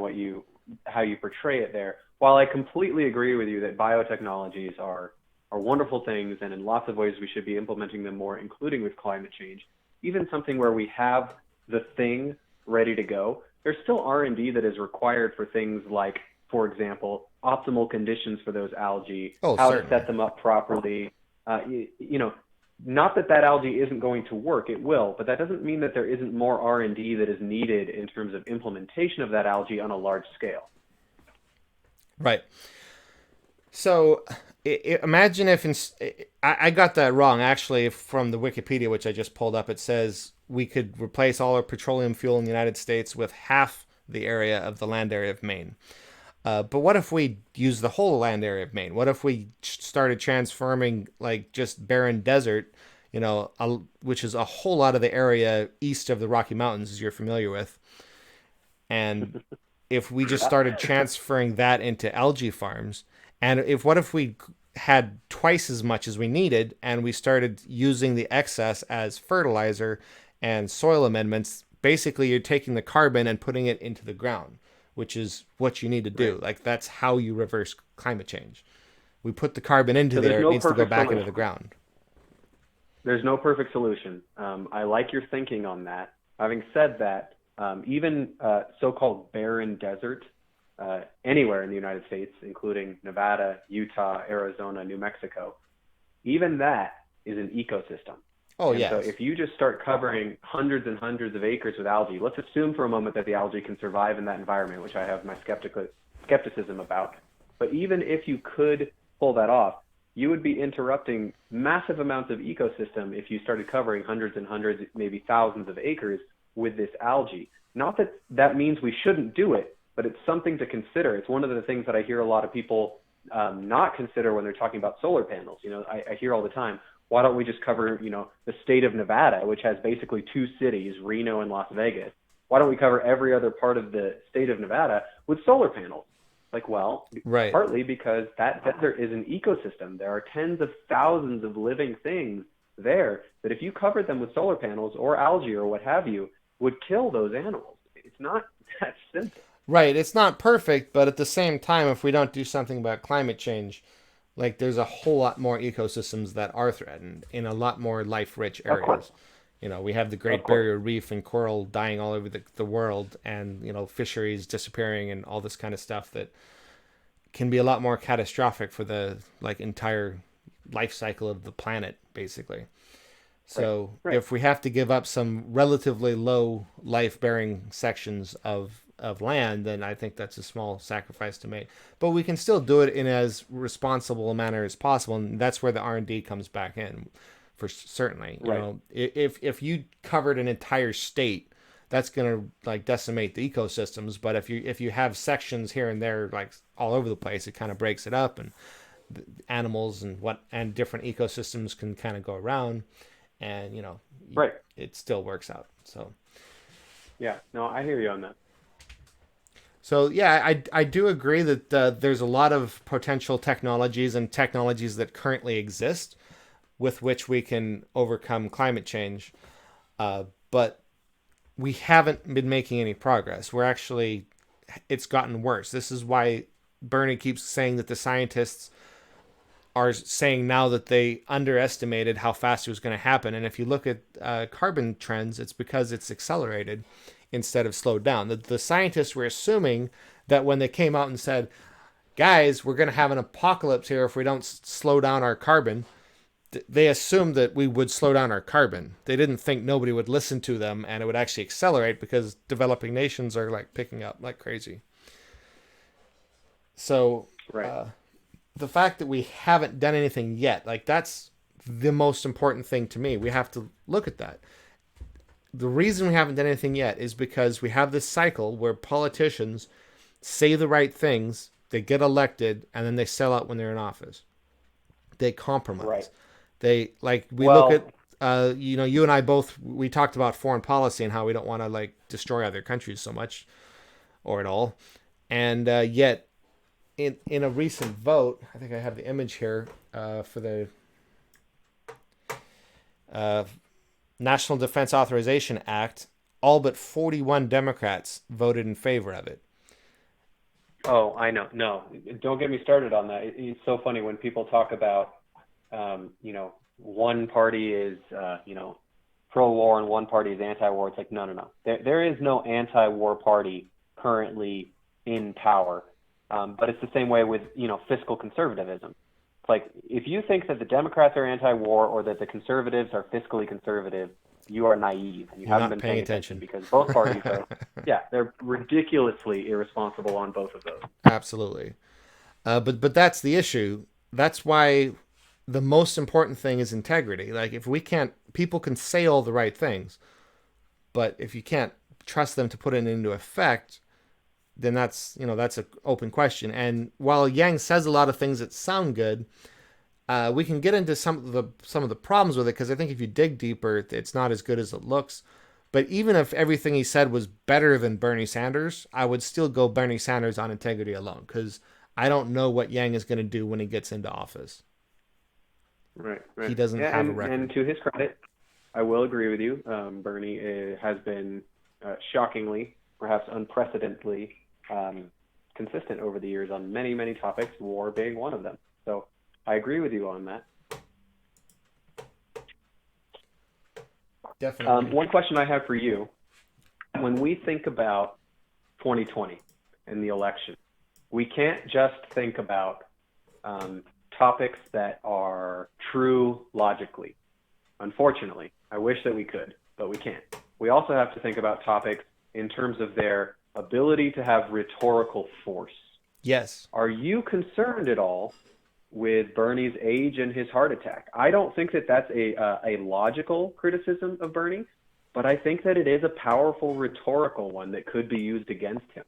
how you portray it there. While I completely agree with you that biotechnologies are wonderful things, and in lots of ways we should be implementing them more, including with climate change, even something where we have the thing ready to go, there's still R&D that is required for things like, for example, optimal conditions for those algae, how to set them up properly. Not that algae isn't going to work, it will, but that doesn't mean that there isn't more R&D that is needed in terms of implementation of that algae on a large scale. Right. So imagine if I got that wrong, actually, from the Wikipedia, which I just pulled up. It says we could replace all our petroleum fuel in the United States with half the area of the land area of Maine. But what if we use the whole land area of Maine? What if we started transforming like just barren desert, which is a whole lot of the area east of the Rocky Mountains, as you're familiar with. And if we just started transferring that into algae farms, and what if we had twice as much as we needed, and we started using the excess as fertilizer and soil amendments? Basically, you're taking the carbon and putting it into the ground, which is what you need to do. Right. Like, that's how you reverse climate change. We put the carbon into the air, it needs to go back into the ground. There's no perfect solution. I like your thinking on that. Having said that, even so-called barren desert anywhere in the United States, including Nevada, Utah, Arizona, New Mexico, even that is an ecosystem. Oh, and yes. So if you just start covering hundreds and hundreds of acres with algae, let's assume for a moment that the algae can survive in that environment, which I have my skepticism about. But even if you could pull that off, you would be interrupting massive amounts of ecosystem if you started covering hundreds and hundreds, maybe thousands of acres with this algae. Not that that means we shouldn't do it, but it's something to consider. It's one of the things that I hear a lot of people not consider when they're talking about solar panels. I hear all the time, why don't we just cover, the state of Nevada, which has basically two cities, Reno and Las Vegas? Why don't we cover every other part of the state of Nevada with solar panels? Right. Partly because that desert is an ecosystem. There are tens of thousands of living things there that if you covered them with solar panels or algae or what have you, would kill those animals. It's not that simple. Right. It's not perfect, but at the same time, if we don't do something about climate change, there's a whole lot more ecosystems that are threatened in a lot more life-rich areas. We have the Great Barrier Reef and coral dying all over the world, and, fisheries disappearing and all this kind of stuff that can be a lot more catastrophic for the entire life cycle of the planet, basically. So right. If we have to give up some relatively low life-bearing sections of land, then I think that's a small sacrifice to make. But we can still do it in as responsible a manner as possible, and that's where the R&D comes back in, for certainly. Right. If you covered an entire state, that's going to decimate the ecosystems. But if you have sections here and there all over the place, it kind of breaks it up, and the animals and different ecosystems can kind of go around, and right. It still works out. So yeah, no, I hear you on that. So yeah, I do agree that there's a lot of potential technologies and technologies that currently exist with which we can overcome climate change, but we haven't been making any progress. It's gotten worse. This is why Bernie keeps saying that the scientists are saying now that they underestimated how fast it was going to happen. And if you look at carbon trends, it's because it's accelerated instead of slowed down. The scientists were assuming that when they came out and said, guys, we're going to have an apocalypse here if we don't slow down our carbon, they assumed that we would slow down our carbon. They didn't think nobody would listen to them and it would actually accelerate because developing nations are picking up like crazy. So right. The fact that we haven't done anything yet, that's the most important thing to me. We have to look at that. The reason we haven't done anything yet is because we have this cycle where politicians say the right things, they get elected, and then they sell out when they're in office. They compromise. Right. They look at you and I both, we talked about foreign policy and how we don't want to destroy other countries so much or at all. And yet in a recent vote, I think I have the image here for the National Defense Authorization Act, all but 41 Democrats voted in favor of it. Oh, I know. No, don't get me started on that. It's so funny when people talk about, one party is, pro-war and one party is anti-war. It's no. There is no anti-war party currently in power. But it's the same way with, fiscal conservatism. It's if you think that the Democrats are anti-war or that the conservatives are fiscally conservative, you are naive. You haven't been paying attention because both parties are, they're ridiculously irresponsible on both of those. Absolutely. But that's the issue. That's why the most important thing is integrity. If we can't, people can say all the right things, but if you can't trust them to put it into effect, then that's an open question. And while Yang says a lot of things that sound good, we can get into some of the problems with it, because I think if you dig deeper, it's not as good as it looks. But even if everything he said was better than Bernie Sanders, I would still go Bernie Sanders on integrity alone, because I don't know what Yang is going to do when he gets into office. Right. He doesn't have a record. And to his credit, I will agree with you. Bernie has been shockingly, perhaps unprecedentedly, consistent over the years on many, many topics, war being one of them. So I agree with you on that. Definitely. One question I have for you, when we think about 2020 and the election, we can't just think about topics that are true logically. Unfortunately, I wish that we could, but we can't. We also have to think about topics in terms of their ability to have rhetorical force. Yes. Are you concerned at all with Bernie's age and his heart attack? I don't think that that's a logical criticism of Bernie, but I think that it is a powerful rhetorical one that could be used against him.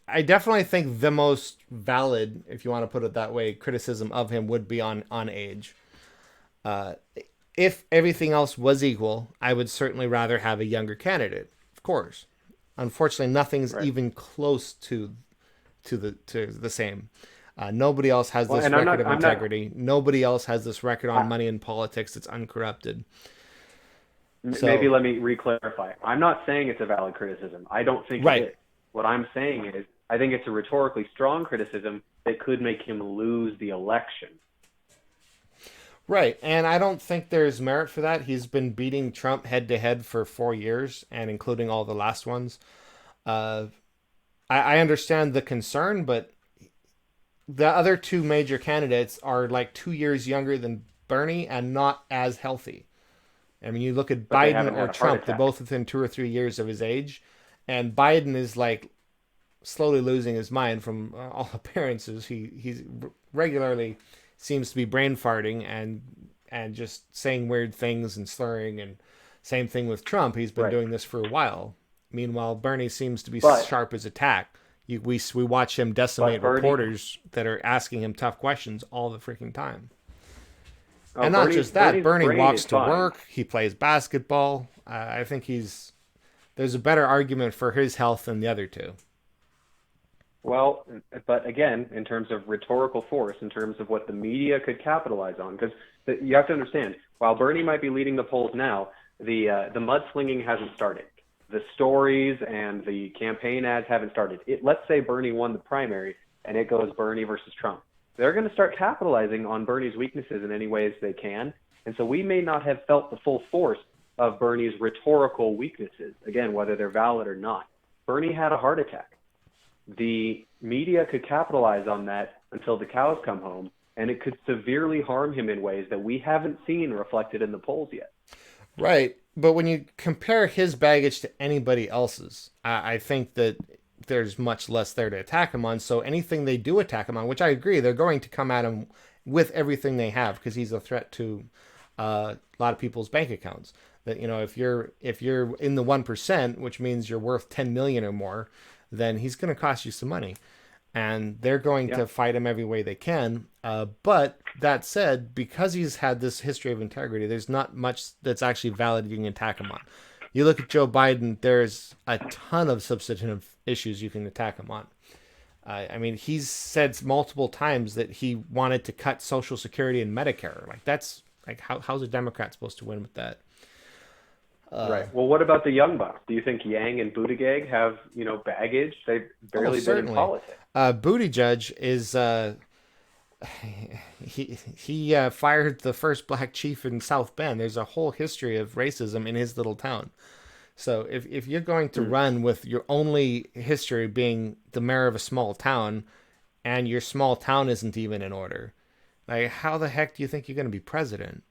I definitely think the most valid, if you want to put it that way, criticism of him would be on age. If everything else was equal, I would certainly rather have a younger candidate, of course. Unfortunately, nothing's even close to the same. Nobody else has this record of integrity. Nobody else has this record on money in politics that's uncorrupted. So, maybe let me re-clarify. I'm not saying it's a valid criticism. I don't think it is. What I'm saying is I think it's a rhetorically strong criticism that could make him lose the election. Right, and I don't think there's merit for that. He's been beating Trump head-to-head for 4 years, and including all the last ones. I understand the concern, but the other two major candidates are like 2 years younger than Bernie and not as healthy. I mean, you look at Biden or Trump, they're both within 2 or 3 years of his age, and Biden is like slowly losing his mind from all appearances. He's regularly seems to be brain farting and just saying weird things and slurring, and same thing with Trump. He's been doing this for a while. Meanwhile, Bernie seems to be sharp as a tack. We watch him decimate reporters that are asking him tough questions all the freaking time. And not just that, Bernie walks to work. He plays basketball. I think there's a better argument for his health than the other two. Well, but again, in terms of rhetorical force, in terms of what the media could capitalize on, because you have to understand, while Bernie might be leading the polls now, the mudslinging hasn't started. The stories and the campaign ads haven't started. Let's say Bernie won the primary and it goes Bernie versus Trump. They're going to start capitalizing on Bernie's weaknesses in any ways they can. And so we may not have felt the full force of Bernie's rhetorical weaknesses, again, whether they're valid or not. Bernie had a heart attack. The media could capitalize on that until the cows come home, and it could severely harm him in ways that we haven't seen reflected in the polls yet. Right. But when you compare his baggage to anybody else's, I think that there's much less there to attack him on. So anything they do attack him on, which I agree, they're going to come at him with everything they have because he's a threat to a lot of people's bank accounts. That, you know, if you're in the 1%, which means you're worth 10 million or more, then he's going to cost you some money. And they're going to fight him every way they can. But that said, because he's had this history of integrity, there's not much that's actually valid you can attack him on. You look at Joe Biden, there's a ton of substantive issues you can attack him on. I mean, he's said multiple times that he wanted to cut Social Security and Medicare. Like, that's like, how's a Democrat supposed to win with that? Right. Well, what about the young bucks? Do you think Yang and Buttigieg have, baggage? They've barely been in politics. Buttigieg is he fired the first black chief in South Bend. There's a whole history of racism in his little town. So if you're going to run with your only history being the mayor of a small town, and your small town isn't even in order, like, how the heck do you think you're going to be president?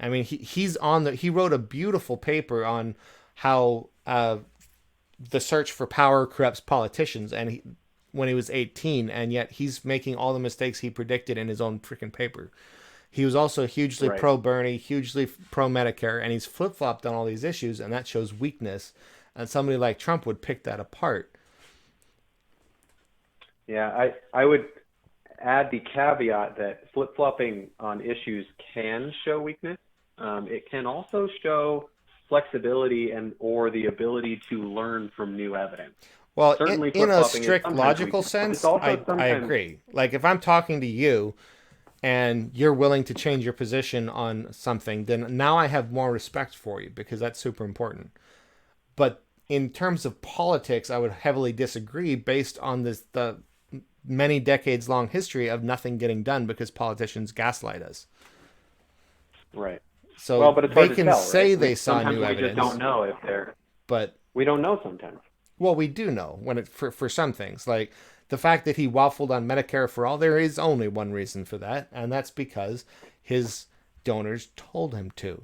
I mean, he wrote a beautiful paper on how the search for power corrupts politicians, and when he was 18, and yet he's making all the mistakes he predicted in his own freaking paper. He was also hugely pro-Bernie, hugely pro-Medicare, and he's flip-flopped on all these issues, and that shows weakness. And somebody like Trump would pick that apart. Yeah, I would add the caveat that flip-flopping on issues can show weakness. It can also show flexibility or the ability to learn from new evidence. Well, in a strict logical sense, I agree. Like, if I'm talking to you and you're willing to change your position on something, then now I have more respect for you because that's super important. But in terms of politics, I would heavily disagree based on the many decades long history of nothing getting done because politicians gaslight us. Right. So but it's they hard to can tell, say right? they saw new evidence. evidence. We just don't know if they're. But We don't know sometimes. Well, we do know when it for some things, like the fact that he waffled on Medicare for all. There is only one reason for that, and that's because his donors told him to.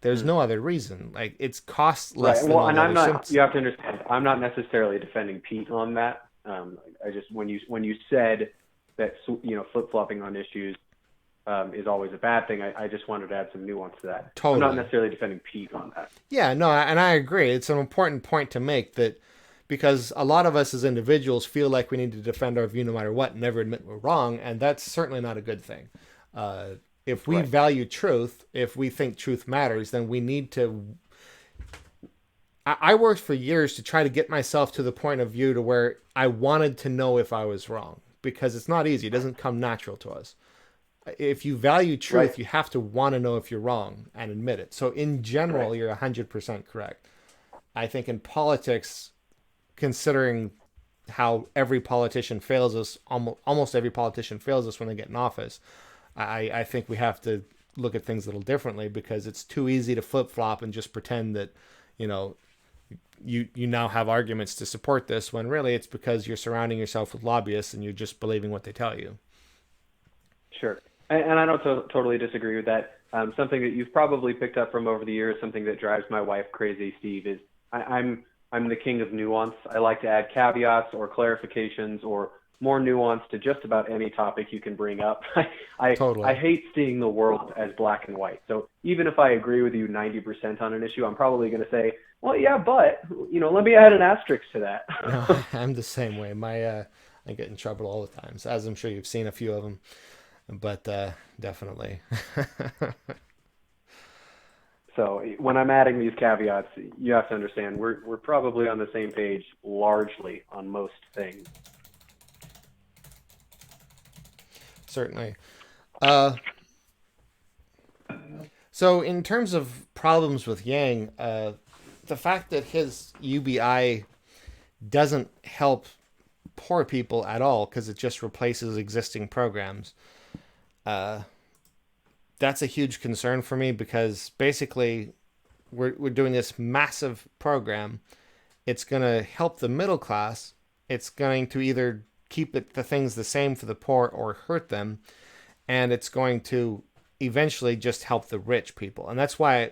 There's Hmm. no other reason. Like, it's costs less Right. than Well, all and the I'm other not. symptoms. You have to understand. I'm not necessarily defending Pete on that. I just when you said that flip flopping on issues is always a bad thing. I just wanted to add some nuance to that. I'm not Totally. necessarily defending Pete on that. Yeah, no, and I agree. It's an important point to make, that because a lot of us as individuals feel like we need to defend our view no matter what, and never admit we're wrong, and that's certainly not a good thing. Uh, if we Right. value truth, if we think truth matters, then we need to. I worked for years to try to get myself to the point of view to where I wanted to know if I was wrong, because it's not easy. It doesn't come natural to us. If you value Right. truth, you have to want to know if you're wrong and admit it. So in Right. general, you're 100% correct. I think in politics, considering how every politician fails us, almost every politician fails us when they get in office, I think we have to look at things a little differently, because it's too easy to flip flop and just pretend that, you know, you now have arguments to support this, when really it's because you're surrounding yourself with lobbyists and you're just believing what they tell you. Sure. And I don't totally disagree with that. Something that you've probably picked up from over the years, something that drives my wife crazy, Steve, is I'm the king of nuance. I like to add caveats or clarifications or more nuance to just about any topic you can bring up. I Totally. hate seeing the world as black and white. So even if I agree with you 90% on an issue, I'm probably going to say, well, yeah, but let me add an asterisk to that. No, I'm the same way. I get in trouble all the time, so, as I'm sure you've seen a few of them. But definitely. So when I'm adding these caveats, you have to understand we're probably on the same page largely on most things. Certainly. Uh, so in terms of problems with Yang, the fact that his UBI doesn't help poor people at all, because it just replaces existing programs, uh, that's a huge concern for me, because basically we're doing this massive program. It's going to help the middle class. It's going to either keep the things the same for the poor or hurt them, and it's going to eventually just help the rich people. And that's why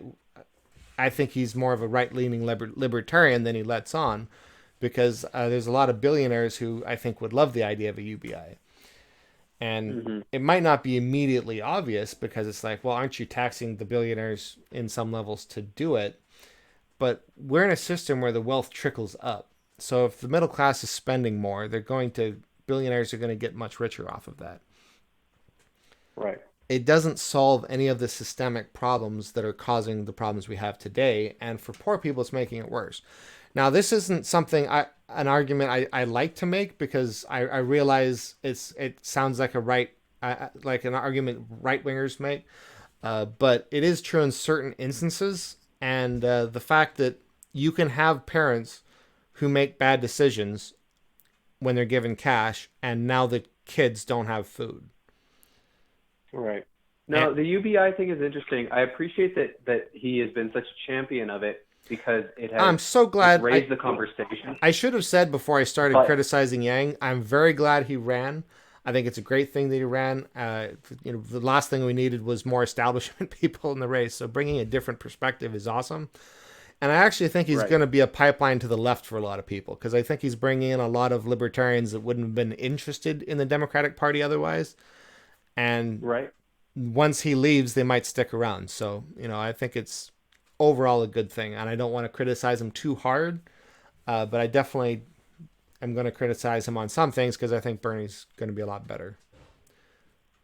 I think he's more of a right-leaning libertarian than he lets on, because there's a lot of billionaires who I think would love the idea of a UBI. And Hmm. it might not be immediately obvious, because it's like, well, aren't you taxing the billionaires in some levels to do it? But we're in a system where the wealth trickles up. So if the middle class is spending more, billionaires are going to get much richer off of that. Right. It doesn't solve any of the systemic problems that are causing the problems we have today, and for poor people, it's making it worse. Now, this isn't an argument I like to make, because I realize it sounds like like an argument right wingers make, but it is true in certain instances, and the fact that you can have parents who make bad decisions when they're given cash, and now the kids don't have food. Right. And No, the UBI thing is interesting. I appreciate that he has been such a champion of it because I'm so it's glad. raised the conversation. I should have said before I started But criticizing Yang, I'm very glad he ran. I think it's a great thing that he ran. The last thing we needed was more establishment people in the race. So bringing a different perspective is awesome. And I actually think he's right. going to be a pipeline to the left for a lot of people, because I think he's bringing in a lot of libertarians that wouldn't have been interested in the Democratic Party otherwise. And Right. once he leaves, they might stick around. So, I think it's overall a good thing. And I don't want to criticize him too hard, but I definitely am going to criticize him on some things, because I think Bernie's going to be a lot better.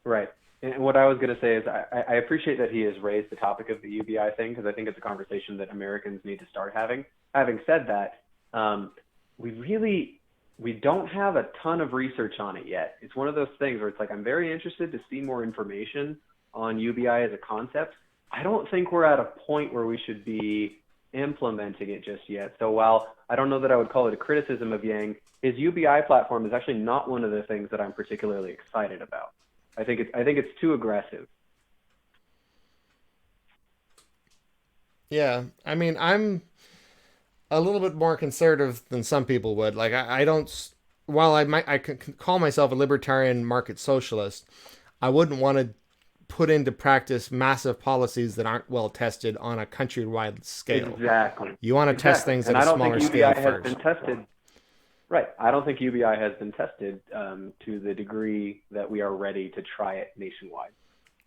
Right. And what I was going to say is I appreciate that he has raised the topic of the UBI thing because I think it's a conversation that Americans need to start having. Having said that, we don't have a ton of research on it yet. It's one of those things where it's like I'm very interested to see more information on UBI as a concept. I don't think we're at a point where we should be implementing it just yet. So while I don't know that I would call it a criticism of Yang, his UBI platform is actually not one of the things that I'm particularly excited about. I think it's too aggressive. Yeah, I mean, a little bit more conservative than some people would. Like I don't. While I can call myself a libertarian market socialist, I wouldn't want to put into practice massive policies that aren't well tested on a countrywide scale. Exactly. You want to test things And at I a don't think smaller UBI scale has first. been tested. Right. I don't think UBI has been tested to the degree that we are ready to try it nationwide.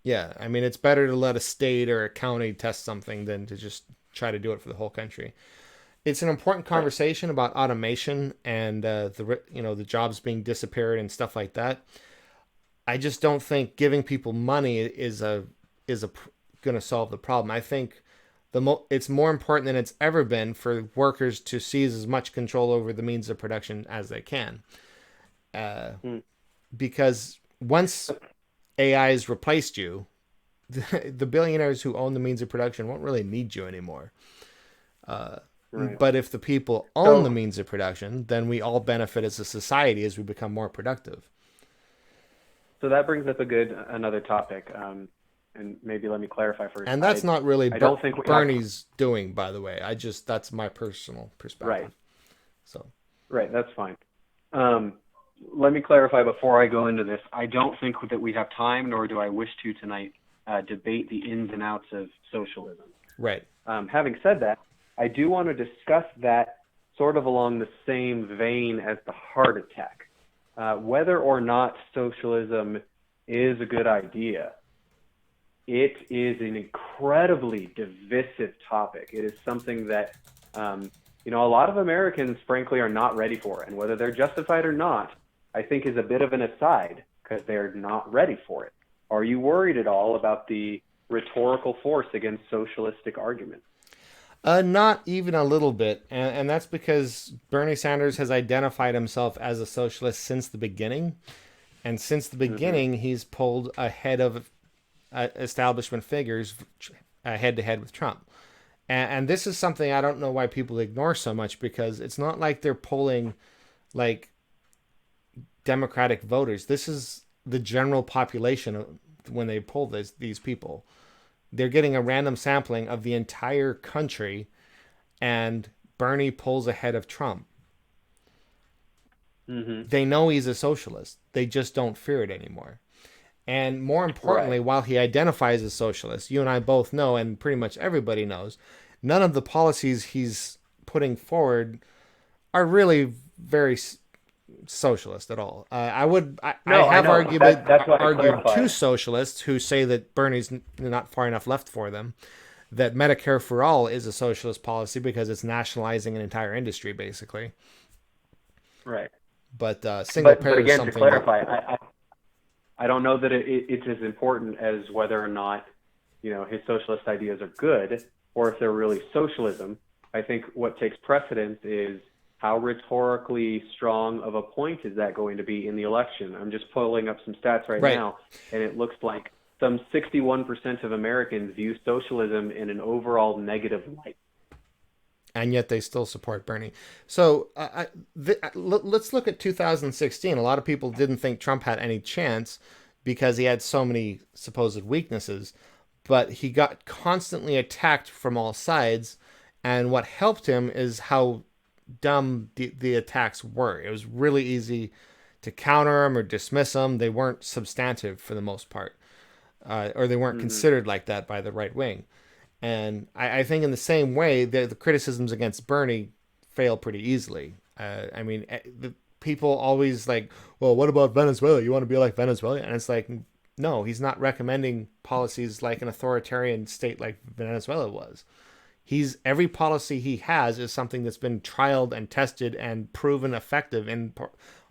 Yeah, I mean, it's better to let a state or a county test something than to just try to do it for the whole country. It's an important conversation about automation and the jobs being disappeared and stuff like that. I just don't think giving people money is going to solve the problem. I think it's more important than it's ever been for workers to seize as much control over the means of production as they can, because once AI has replaced you, the billionaires who own the means of production won't really need you anymore. Right. But if the people own the means of production, then we all benefit as a society as we become more productive. So that brings up another topic, and maybe let me clarify first. And that's not really I don't think Bernie's doing, by the way. That's my personal perspective. Right. So. Right, that's fine. Let me clarify before I go into this. I don't think that we have time, nor do I wish to tonight, debate the ins and outs of socialism. Right. Having said that, I do want to discuss that sort of along the same vein as the heart attack. Whether or not socialism is a good idea, it is an incredibly divisive topic. It is something that, a lot of Americans, frankly, are not ready for. And whether they're justified or not, I think is a bit of an aside because they're not ready for it. Are you worried at all about the rhetorical force against socialistic arguments? Not even a little bit. And that's because Bernie Sanders has identified himself as a socialist since the beginning. And since the beginning, he's pulled ahead of establishment figures head to head with Trump. And this is something I don't know why people ignore so much, because it's not like they're polling like Democratic voters. This is the general population when they poll these people. They're getting a random sampling of the entire country, and Bernie pulls ahead of Trump. They know he's a socialist. They just don't fear it anymore. And more importantly, while he identifies as socialist, you and I both know, and pretty much everybody knows, none of the policies he's putting forward are really very socialist at all. I have argued to socialists who say that Bernie's not far enough left for them, that Medicare for all is a socialist policy because it's nationalizing an entire industry, basically. Right. But single payer again, is something. To clarify, I don't know that it's as important as whether or not, his socialist ideas are good or if they're really socialism. I think what takes precedence is how rhetorically strong of a point is that going to be in the election. I'm just pulling up some stats right now, and it looks like some 61% of Americans view socialism in an overall negative light. And yet they still support Bernie. So let's look at 2016. A lot of people didn't think Trump had any chance because he had so many supposed weaknesses, but he got constantly attacked from all sides. And what helped him is how dumb the attacks were. It was really easy to counter them or dismiss them. They weren't substantive for the most part, or they weren't considered like that by the right wing. And I think in the same way, the criticisms against Bernie fail pretty easily. The people always like, well, what about Venezuela? You want to be like Venezuela? And it's like, no, he's not recommending policies like an authoritarian state like Venezuela was. Every policy he has is something that's been trialed and tested and proven effective in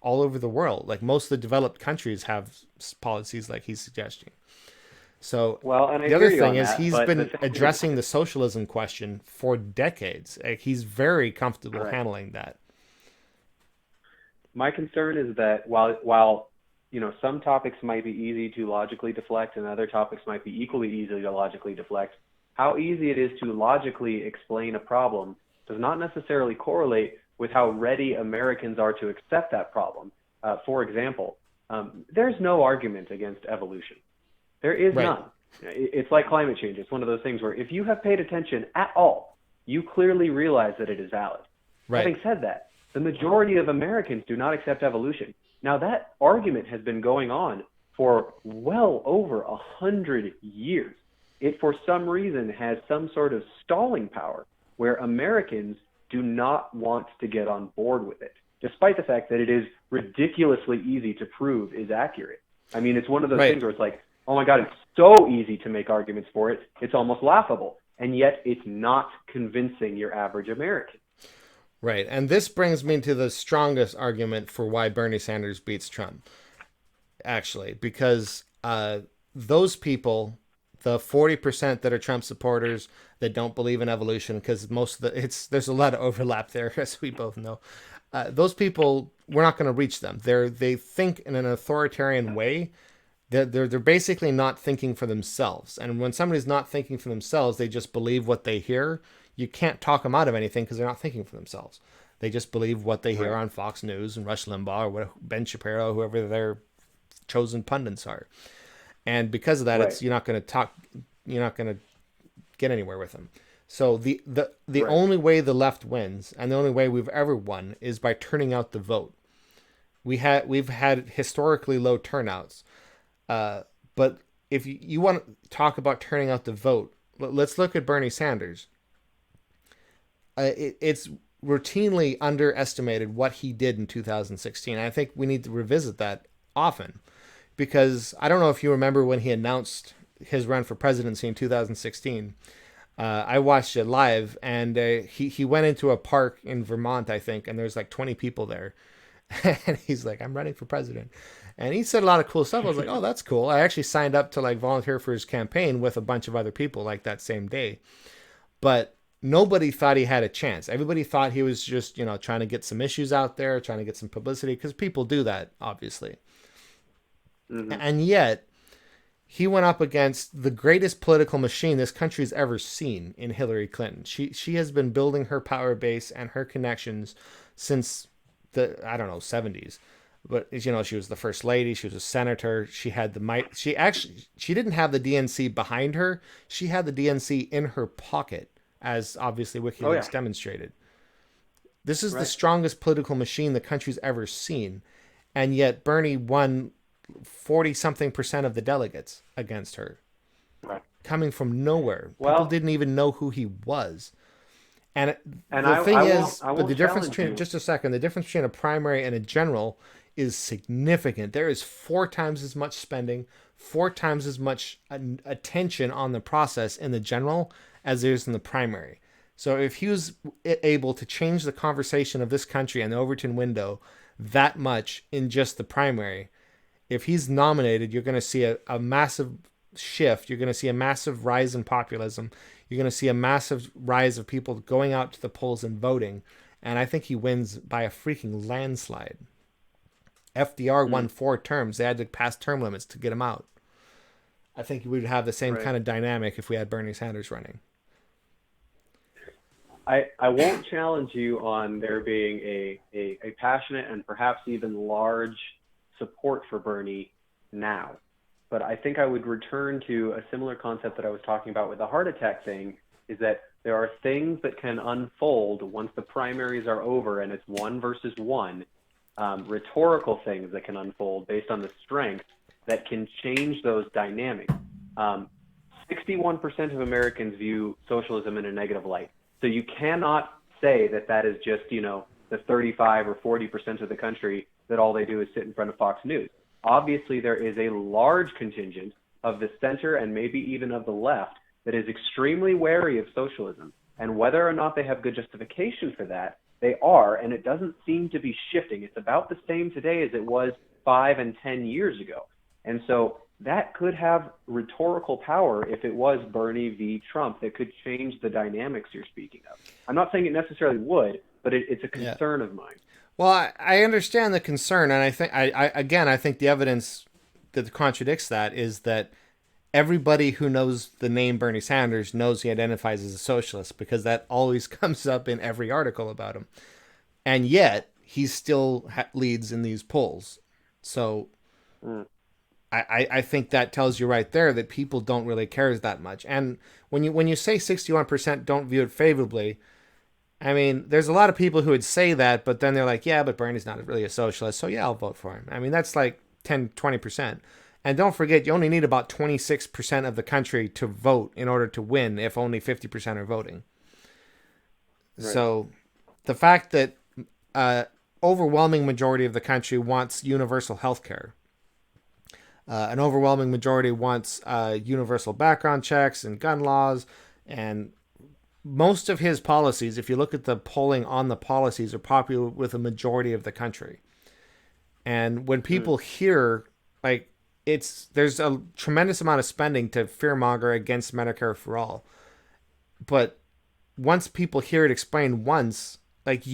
all over the world. Like most of the developed countries have policies like he's suggesting. So the other thing is he's been addressing the socialism question for decades. Like, he's very comfortable handling that. My concern is that while some topics might be easy to logically deflect and other topics might be equally easy to logically deflect, how easy it is to logically explain a problem does not necessarily correlate with how ready Americans are to accept that problem. For example, there's no argument against evolution. There is none. It's like climate change. It's one of those things where if you have paid attention at all you clearly realize that it is valid. Right. Having said that, the majority of Americans do not accept evolution. Now, that argument has been going on for well over 100 years. It, for some reason, has some sort of stalling power where Americans do not want to get on board with it, despite the fact that it is ridiculously easy to prove is accurate. I mean, it's one of those Right. things where it's like, oh my God, it's so easy to make arguments for it, it's almost laughable. And yet it's not convincing your average American. Right. And this brings me to the strongest argument for why Bernie Sanders beats Trump, actually, because those people, the 40% that are Trump supporters that don't believe in evolution, because there's a lot of overlap there, as we both know. Those people, we're not going to reach them. They think in an authoritarian way. They're basically not thinking for themselves. And when somebody's not thinking for themselves, they just believe what they hear. You can't talk them out of anything because they're not thinking for themselves. They just believe what they hear on Fox News and Rush Limbaugh or Ben Shapiro, whoever their chosen pundits are. And because of that, you're not going to get anywhere with them. So the only way the left wins, and the only way we've ever won, is by turning out the vote. We've had historically low turnouts. But if you want to talk about turning out the vote, let's look at Bernie Sanders. It's routinely underestimated what he did in 2016. I think we need to revisit that often, because I don't know if you remember when he announced his run for presidency in 2016. I watched it live, and he went into a park in Vermont, I think, and there's like 20 people there. And he's like, I'm running for president. And he said a lot of cool stuff. I was like, oh, that's cool. I actually signed up to like volunteer for his campaign with a bunch of other people like that same day. But nobody thought he had a chance. Everybody thought he was just, trying to get some issues out there, trying to get some publicity, because people do that, obviously. Mm-hmm. And yet, he went up against the greatest political machine this country's ever seen in Hillary Clinton. She has been building her power base and her connections since the, 70s. But, she was the first lady. She was a senator. She had the might. She didn't have the DNC behind her. She had the DNC in her pocket, as obviously WikiLeaks demonstrated. This is the strongest political machine the country's ever seen. And yet Bernie won 40-something% of the delegates against her, coming from nowhere. People didn't even know who he was. And the thing is, the difference between, just a second, the difference between a primary and a general is significant. There is 4 times as much spending, 4 times as much attention on the process in the general as there is in the primary. So if he was able to change the conversation of this country and the Overton window that much in just the primary, if he's nominated, you're going to see a massive shift. You're going to see a massive rise in populism. You're going to see a massive rise of people going out to the polls and voting. And I think he wins by a freaking landslide. FDR won 4 terms. They had to pass term limits to get him out. I think we would have the same kind of dynamic if we had Bernie Sanders running. I won't challenge you on there being a passionate and perhaps even large support for Bernie now. But I think I would return to a similar concept that I was talking about with the heart attack thing, is that there are things that can unfold once the primaries are over and it's 1 versus 1, rhetorical things that can unfold based on the strength that can change those dynamics. 61% of Americans view socialism in a negative light. So you cannot say that that is just, the 35 or 40% of the country that all they do is sit in front of Fox News. Obviously, there is a large contingent of the center and maybe even of the left that is extremely wary of socialism. And whether or not they have good justification for that, they are, and it doesn't seem to be shifting. It's about the same today as it was 5 and 10 years ago. And so that could have rhetorical power if it was Bernie v. Trump that could change the dynamics you're speaking of. I'm not saying it necessarily would, but it's a concern of mine. Well, I understand the concern, and I think the evidence that contradicts that is that everybody who knows the name Bernie Sanders knows he identifies as a socialist, because that always comes up in every article about him. And yet, he still leads in these polls. So I think that tells you right there that people don't really care that much. And when you say 61% don't view it favorably, I mean, there's a lot of people who would say that, but then they're like, yeah, but Bernie's not really a socialist, so yeah, I'll vote for him. I mean, that's like 10, 20%. And don't forget, you only need about 26% of the country to vote in order to win if only 50% are voting. Right. So the fact that overwhelming majority of the country wants universal health care, an overwhelming majority wants universal background checks and gun laws, and most of his policies, if you look at the polling on the policies, are popular with a majority of the country. And when people hear, like, there's a tremendous amount of spending to fearmonger against Medicare for all, but once people hear it explained once, like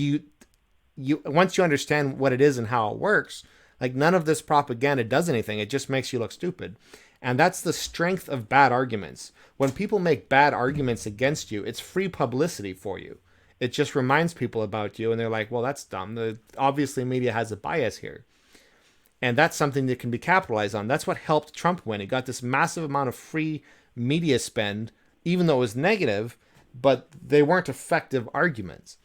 once you understand what it is and how it works, like none of this propaganda does anything. It just makes you look stupid. And that's the strength of bad arguments. When people make bad arguments against you, it's free publicity for you. It just reminds people about you, and they're like, well, that's dumb. Obviously, media has a bias here. And that's something that can be capitalized on. That's what helped Trump win. He got this massive amount of free media spend, even though it was negative, but they weren't effective arguments.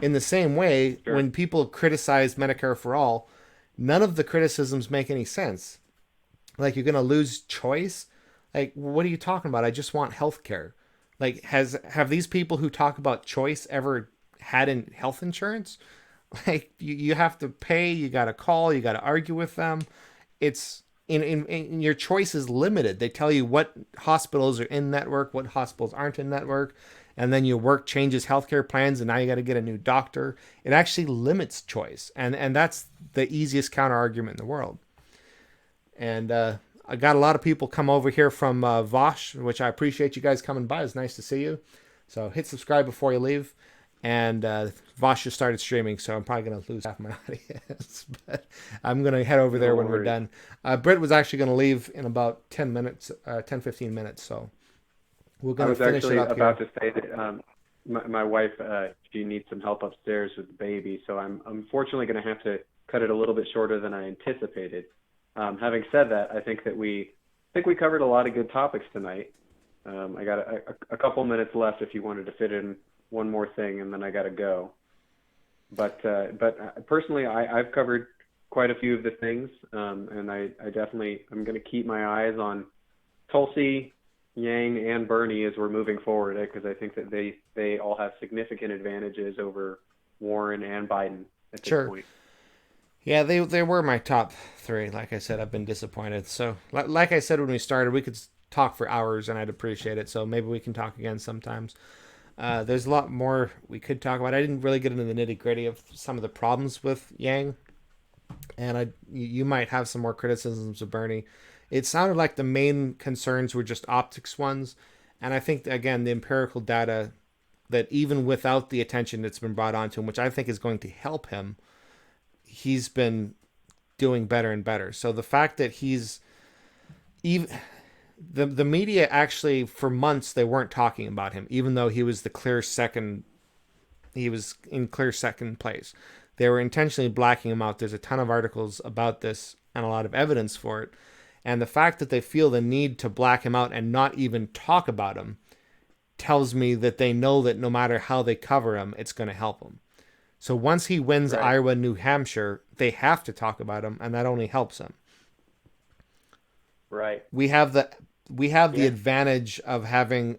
In the same way, Sure. when people criticize Medicare for all, none of the criticisms make any sense. Like, you're going to lose choice? Like, what are you talking about? I just want health care. Like, have these people who talk about choice ever had health insurance? Like, you have to pay, you got to call, you got to argue with them. It's in your choice is limited. They tell you what hospitals are in network, what hospitals aren't in network, and then your work changes healthcare plans, and now you got to get a new doctor. It actually limits choice, and that's the easiest counter argument in the world. And I got a lot of people come over here from Vosh, which I appreciate you guys coming by. It's nice to see you. So hit subscribe before you leave. And Vosh just started streaming, so I'm probably going to lose half my audience. But I'm going to head over there when we're done. Britt was actually going to leave in about 10 minutes, 10, 15 minutes. So we're going to finish it up here. I was actually about to say that my wife, she needs some help upstairs with the baby. So I'm unfortunately going to have to cut it a little bit shorter than I anticipated. Having said that, I think we covered a lot of good topics tonight. I got a couple minutes left if you wanted to fit in one more thing, and then I got to go. But personally, I've covered quite a few of the things, and I'm going to keep my eyes on Tulsi, Yang, and Bernie as we're moving forward, because I think that they all have significant advantages over Warren and Biden at this point. Yeah, they were my top three. Like I said, I've been disappointed. So, like I said when we started, we could talk for hours, and I'd appreciate it. So maybe we can talk again sometimes. There's a lot more we could talk about. I didn't really get into the nitty gritty of some of the problems with Yang, and you might have some more criticisms of Bernie. It sounded like the main concerns were just optics ones, and I think again the empirical data that even without the attention that's been brought onto him, which I think is going to help him, he's been doing better and better. So the fact that he's even the media actually for months they weren't talking about him, even though he was in clear second place. They were intentionally blacking him out. There's a ton of articles about this and a lot of evidence for it. And the fact that they feel the need to black him out and not even talk about him tells me that they know that no matter how they cover him, it's going to help him. So once he wins Iowa, New Hampshire, they have to talk about him, and that only helps him. Right. We have the advantage of having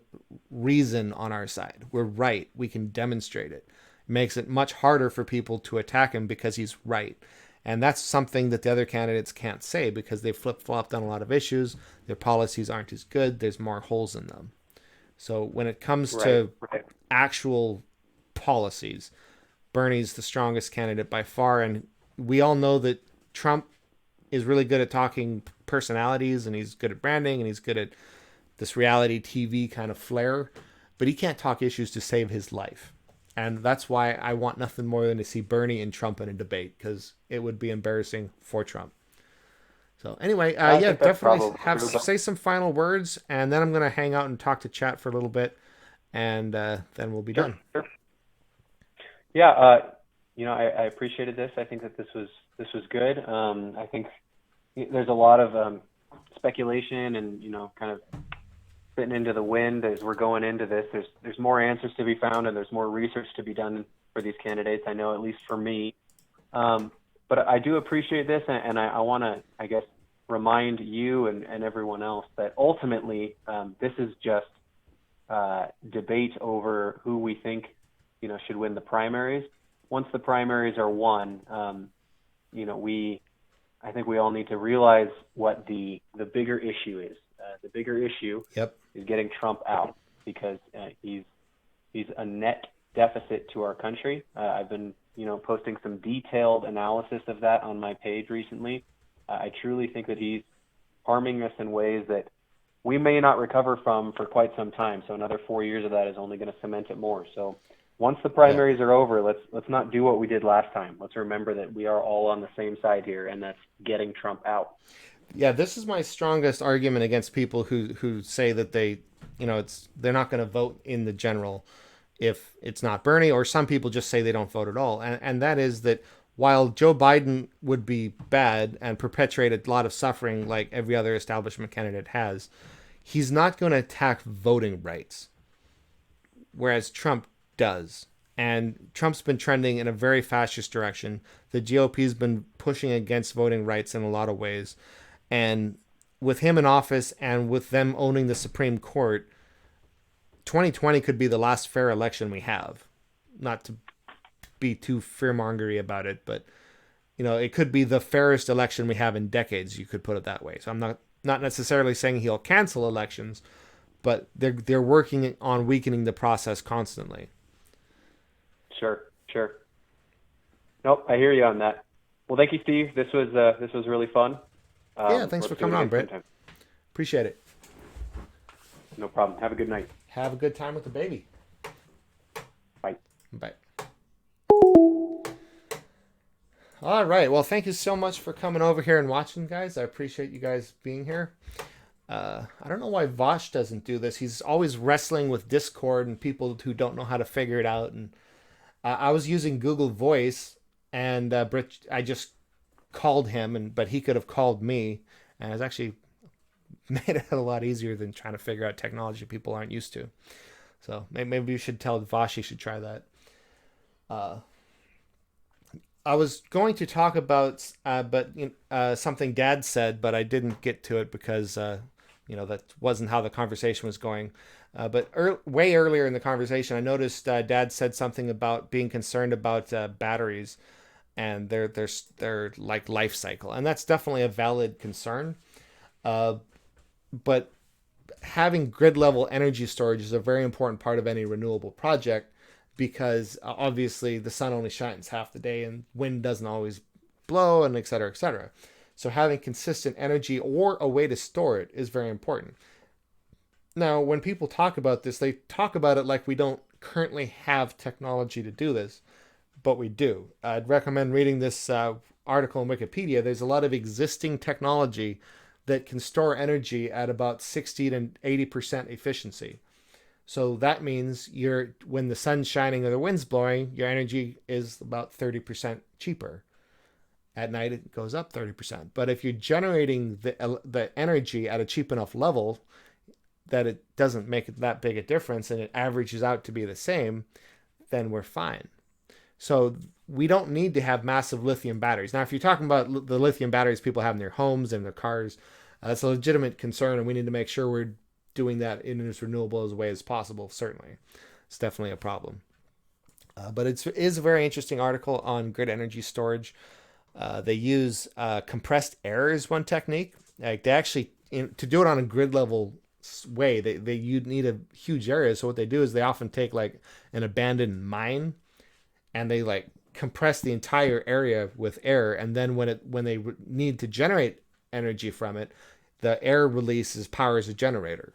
reason on our side. We're right. We can demonstrate it. It makes it much harder for people to attack him because he's right. And that's something that the other candidates can't say because they flip-flopped on a lot of issues. Their policies aren't as good. There's more holes in them. So when it comes to actual policies, Bernie's the strongest candidate by far. And we all know that Trump is really good at talking personalities, and he's good at branding, and he's good at this reality TV kind of flair, but he can't talk issues to save his life. And that's why I want nothing more than to see Bernie and Trump in a debate, because it would be embarrassing for Trump. So anyway, definitely say some final words, and then I'm going to hang out and talk to chat for a little bit, and then we'll be done. Sure. Yeah, I appreciated this. I think that this was good. I think there's a lot of speculation and kind of spitting into the wind as we're going into this. There's more answers to be found, and there's more research to be done for these candidates. I know, at least for me. But I do appreciate this, and I want to, I guess, remind you and everyone else that ultimately this is just debate over who we think should win the primaries. Once the primaries are won, I think we all need to realize what the bigger issue is. The bigger issue is getting Trump out, because he's a net deficit to our country. I've been posting some detailed analysis of that on my page recently. I truly think that he's harming us in ways that we may not recover from for quite some time. So another 4 years of that is only going to cement it more. So once the primaries are over, let's not do what we did last time. Let's remember that we are all on the same side here, and that's getting Trump out. Yeah, this is my strongest argument against people who say that they're not going to vote in the general if it's not Bernie, or some people just say they don't vote at all. And that is that while Joe Biden would be bad and perpetuate a lot of suffering like every other establishment candidate has, he's not going to attack voting rights, whereas Trump does. And Trump's been trending in a very fascist direction. The GOP's been pushing against voting rights in a lot of ways. And with him in office and with them owning the Supreme Court, 2020 could be the last fair election we have. Not to be too fearmongery about it, but it could be the fairest election we have in decades. You could put it that way. So I'm not necessarily saying he'll cancel elections, but they're working on weakening the process constantly. Sure. Nope, I hear you on that. Well, thank you, Steve. This was really fun. Yeah, thanks for coming on, Brett. Sometime. Appreciate it. No problem. Have a good night. Have a good time with the baby. Bye. Bye. All right. Well, thank you so much for coming over here and watching, guys. I appreciate you guys being here. I don't know why Vosh doesn't do this. He's always wrestling with Discord and people who don't know how to figure it out. And I was using Google Voice, and I just called him, but he could have called me, and it's actually made it a lot easier than trying to figure out technology people aren't used to. So maybe you should tell Vosh he should try that. I was going to talk about something Dad said, but I didn't get to it because that wasn't how the conversation was going. But way earlier in the conversation, I noticed Dad said something about being concerned about batteries and their like life cycle, and that's definitely a valid concern. But having grid level energy storage is a very important part of any renewable project, because obviously the sun only shines half the day and wind doesn't always blow, and et cetera, et cetera. So having consistent energy or a way to store it is very important. Now, when people talk about this, they talk about it like we don't currently have technology to do this, but we do. I'd recommend reading this article in Wikipedia. There's a lot of existing technology that can store energy at about 60 to 80% efficiency. So that means when the sun's shining or the wind's blowing, your energy is about 30% cheaper. At night, it goes up 30%. But if you're generating the energy at a cheap enough level that it doesn't make it that big a difference and it averages out to be the same, then we're fine. So we don't need to have massive lithium batteries. Now, if you're talking about the lithium batteries people have in their homes and their cars, that's a legitimate concern, and we need to make sure we're doing that in as renewable a way as possible. Certainly, it's definitely a problem. But it is a very interesting article on grid energy storage. They use compressed air as one technique. Like they actually, to do it on a grid level way, you need a huge area. So what they do is they often take like an abandoned mine, and they like compress the entire area with air, and then when they need to generate energy from it, the air releases powers a generator.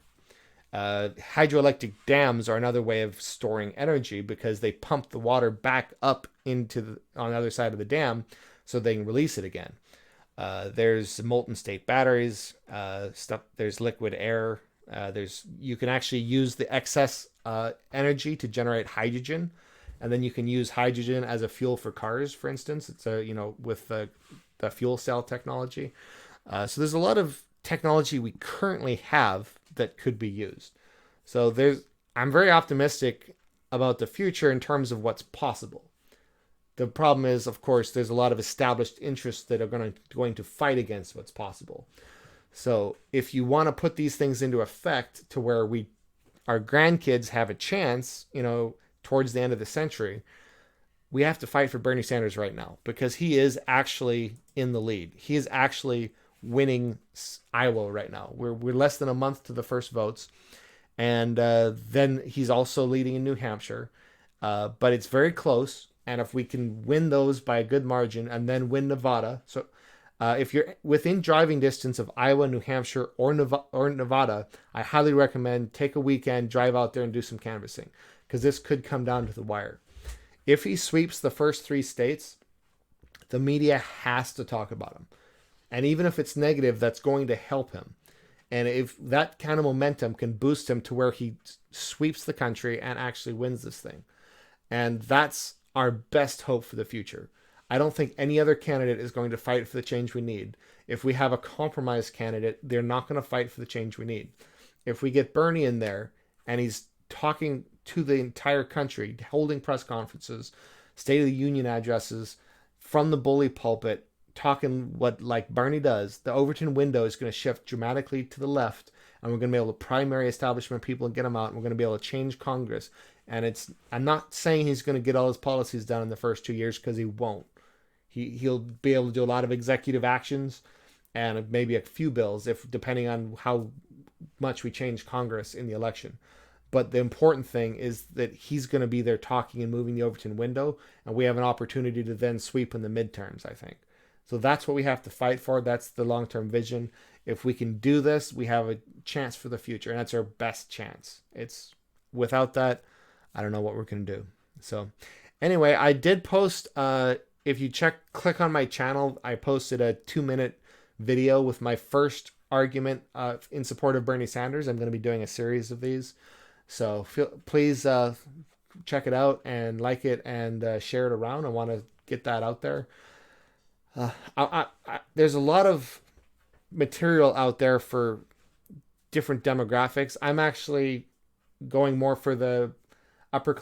Hydroelectric dams are another way of storing energy, because they pump the water back up on the other side of the dam so they can release it again. There's molten state batteries, there's liquid air. You can actually use the excess energy to generate hydrogen, and then you can use hydrogen as a fuel for cars, for instance. It's with the fuel cell technology. So there's a lot of technology we currently have that could be used. So I'm very optimistic about the future in terms of what's possible. The problem is, of course, there's a lot of established interests that are going to fight against what's possible. So if you want to put these things into effect to where our grandkids have a chance, towards the end of the century, we have to fight for Bernie Sanders right now, because he is actually in the lead. He is actually winning Iowa right now. We're less than a month to the first votes. And then he's also leading in New Hampshire. But it's very close. And if we can win those by a good margin and then win Nevada. So if you're within driving distance of Iowa, New Hampshire, or Nevada, I highly recommend take a weekend, drive out there and do some canvassing, because this could come down to the wire. If he sweeps the first 3 states, the media has to talk about him. And even if it's negative, that's going to help him. And if that kind of momentum can boost him to where he sweeps the country and actually wins this thing. And that's our best hope for the future. I don't think any other candidate is going to fight for the change we need. If we have a compromise candidate, they're not going to fight for the change we need. If we get Bernie in there and he's talking to the entire country, holding press conferences, State of the Union addresses from the bully pulpit, talking like Bernie does, the Overton window is going to shift dramatically to the left, and we're going to be able to primary establishment people and get them out, and we're going to be able to change Congress. And I'm not saying he's going to get all his policies done in the first 2 years, because he won't. He'll be able to do a lot of executive actions and maybe a few bills, depending on how much we change Congress in the election. But the important thing is that he's going to be there talking and moving the Overton window, and we have an opportunity to then sweep in the midterms, I think. So that's what we have to fight for. That's the long-term vision. If we can do this, we have a chance for the future, and that's our best chance. Without that, I don't know what we're going to do. So anyway, I did post, if you click on my channel, I posted a 2-minute video with my first argument in support of Bernie Sanders. I'm going to be doing a series of these. So please check it out and like it and share it around. I want to get that out there. There's a lot of material out there for different demographics. I'm actually going more for the upper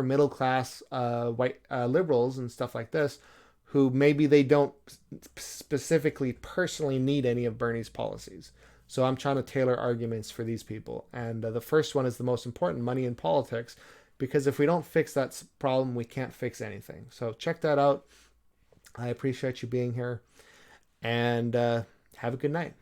middle class white liberals and stuff like this, who maybe they don't specifically personally need any of Bernie's policies. So I'm trying to tailor arguments for these people. And the first one is the most important: money in politics, because if we don't fix that problem, we can't fix anything. So check that out. I appreciate you being here, and have a good night.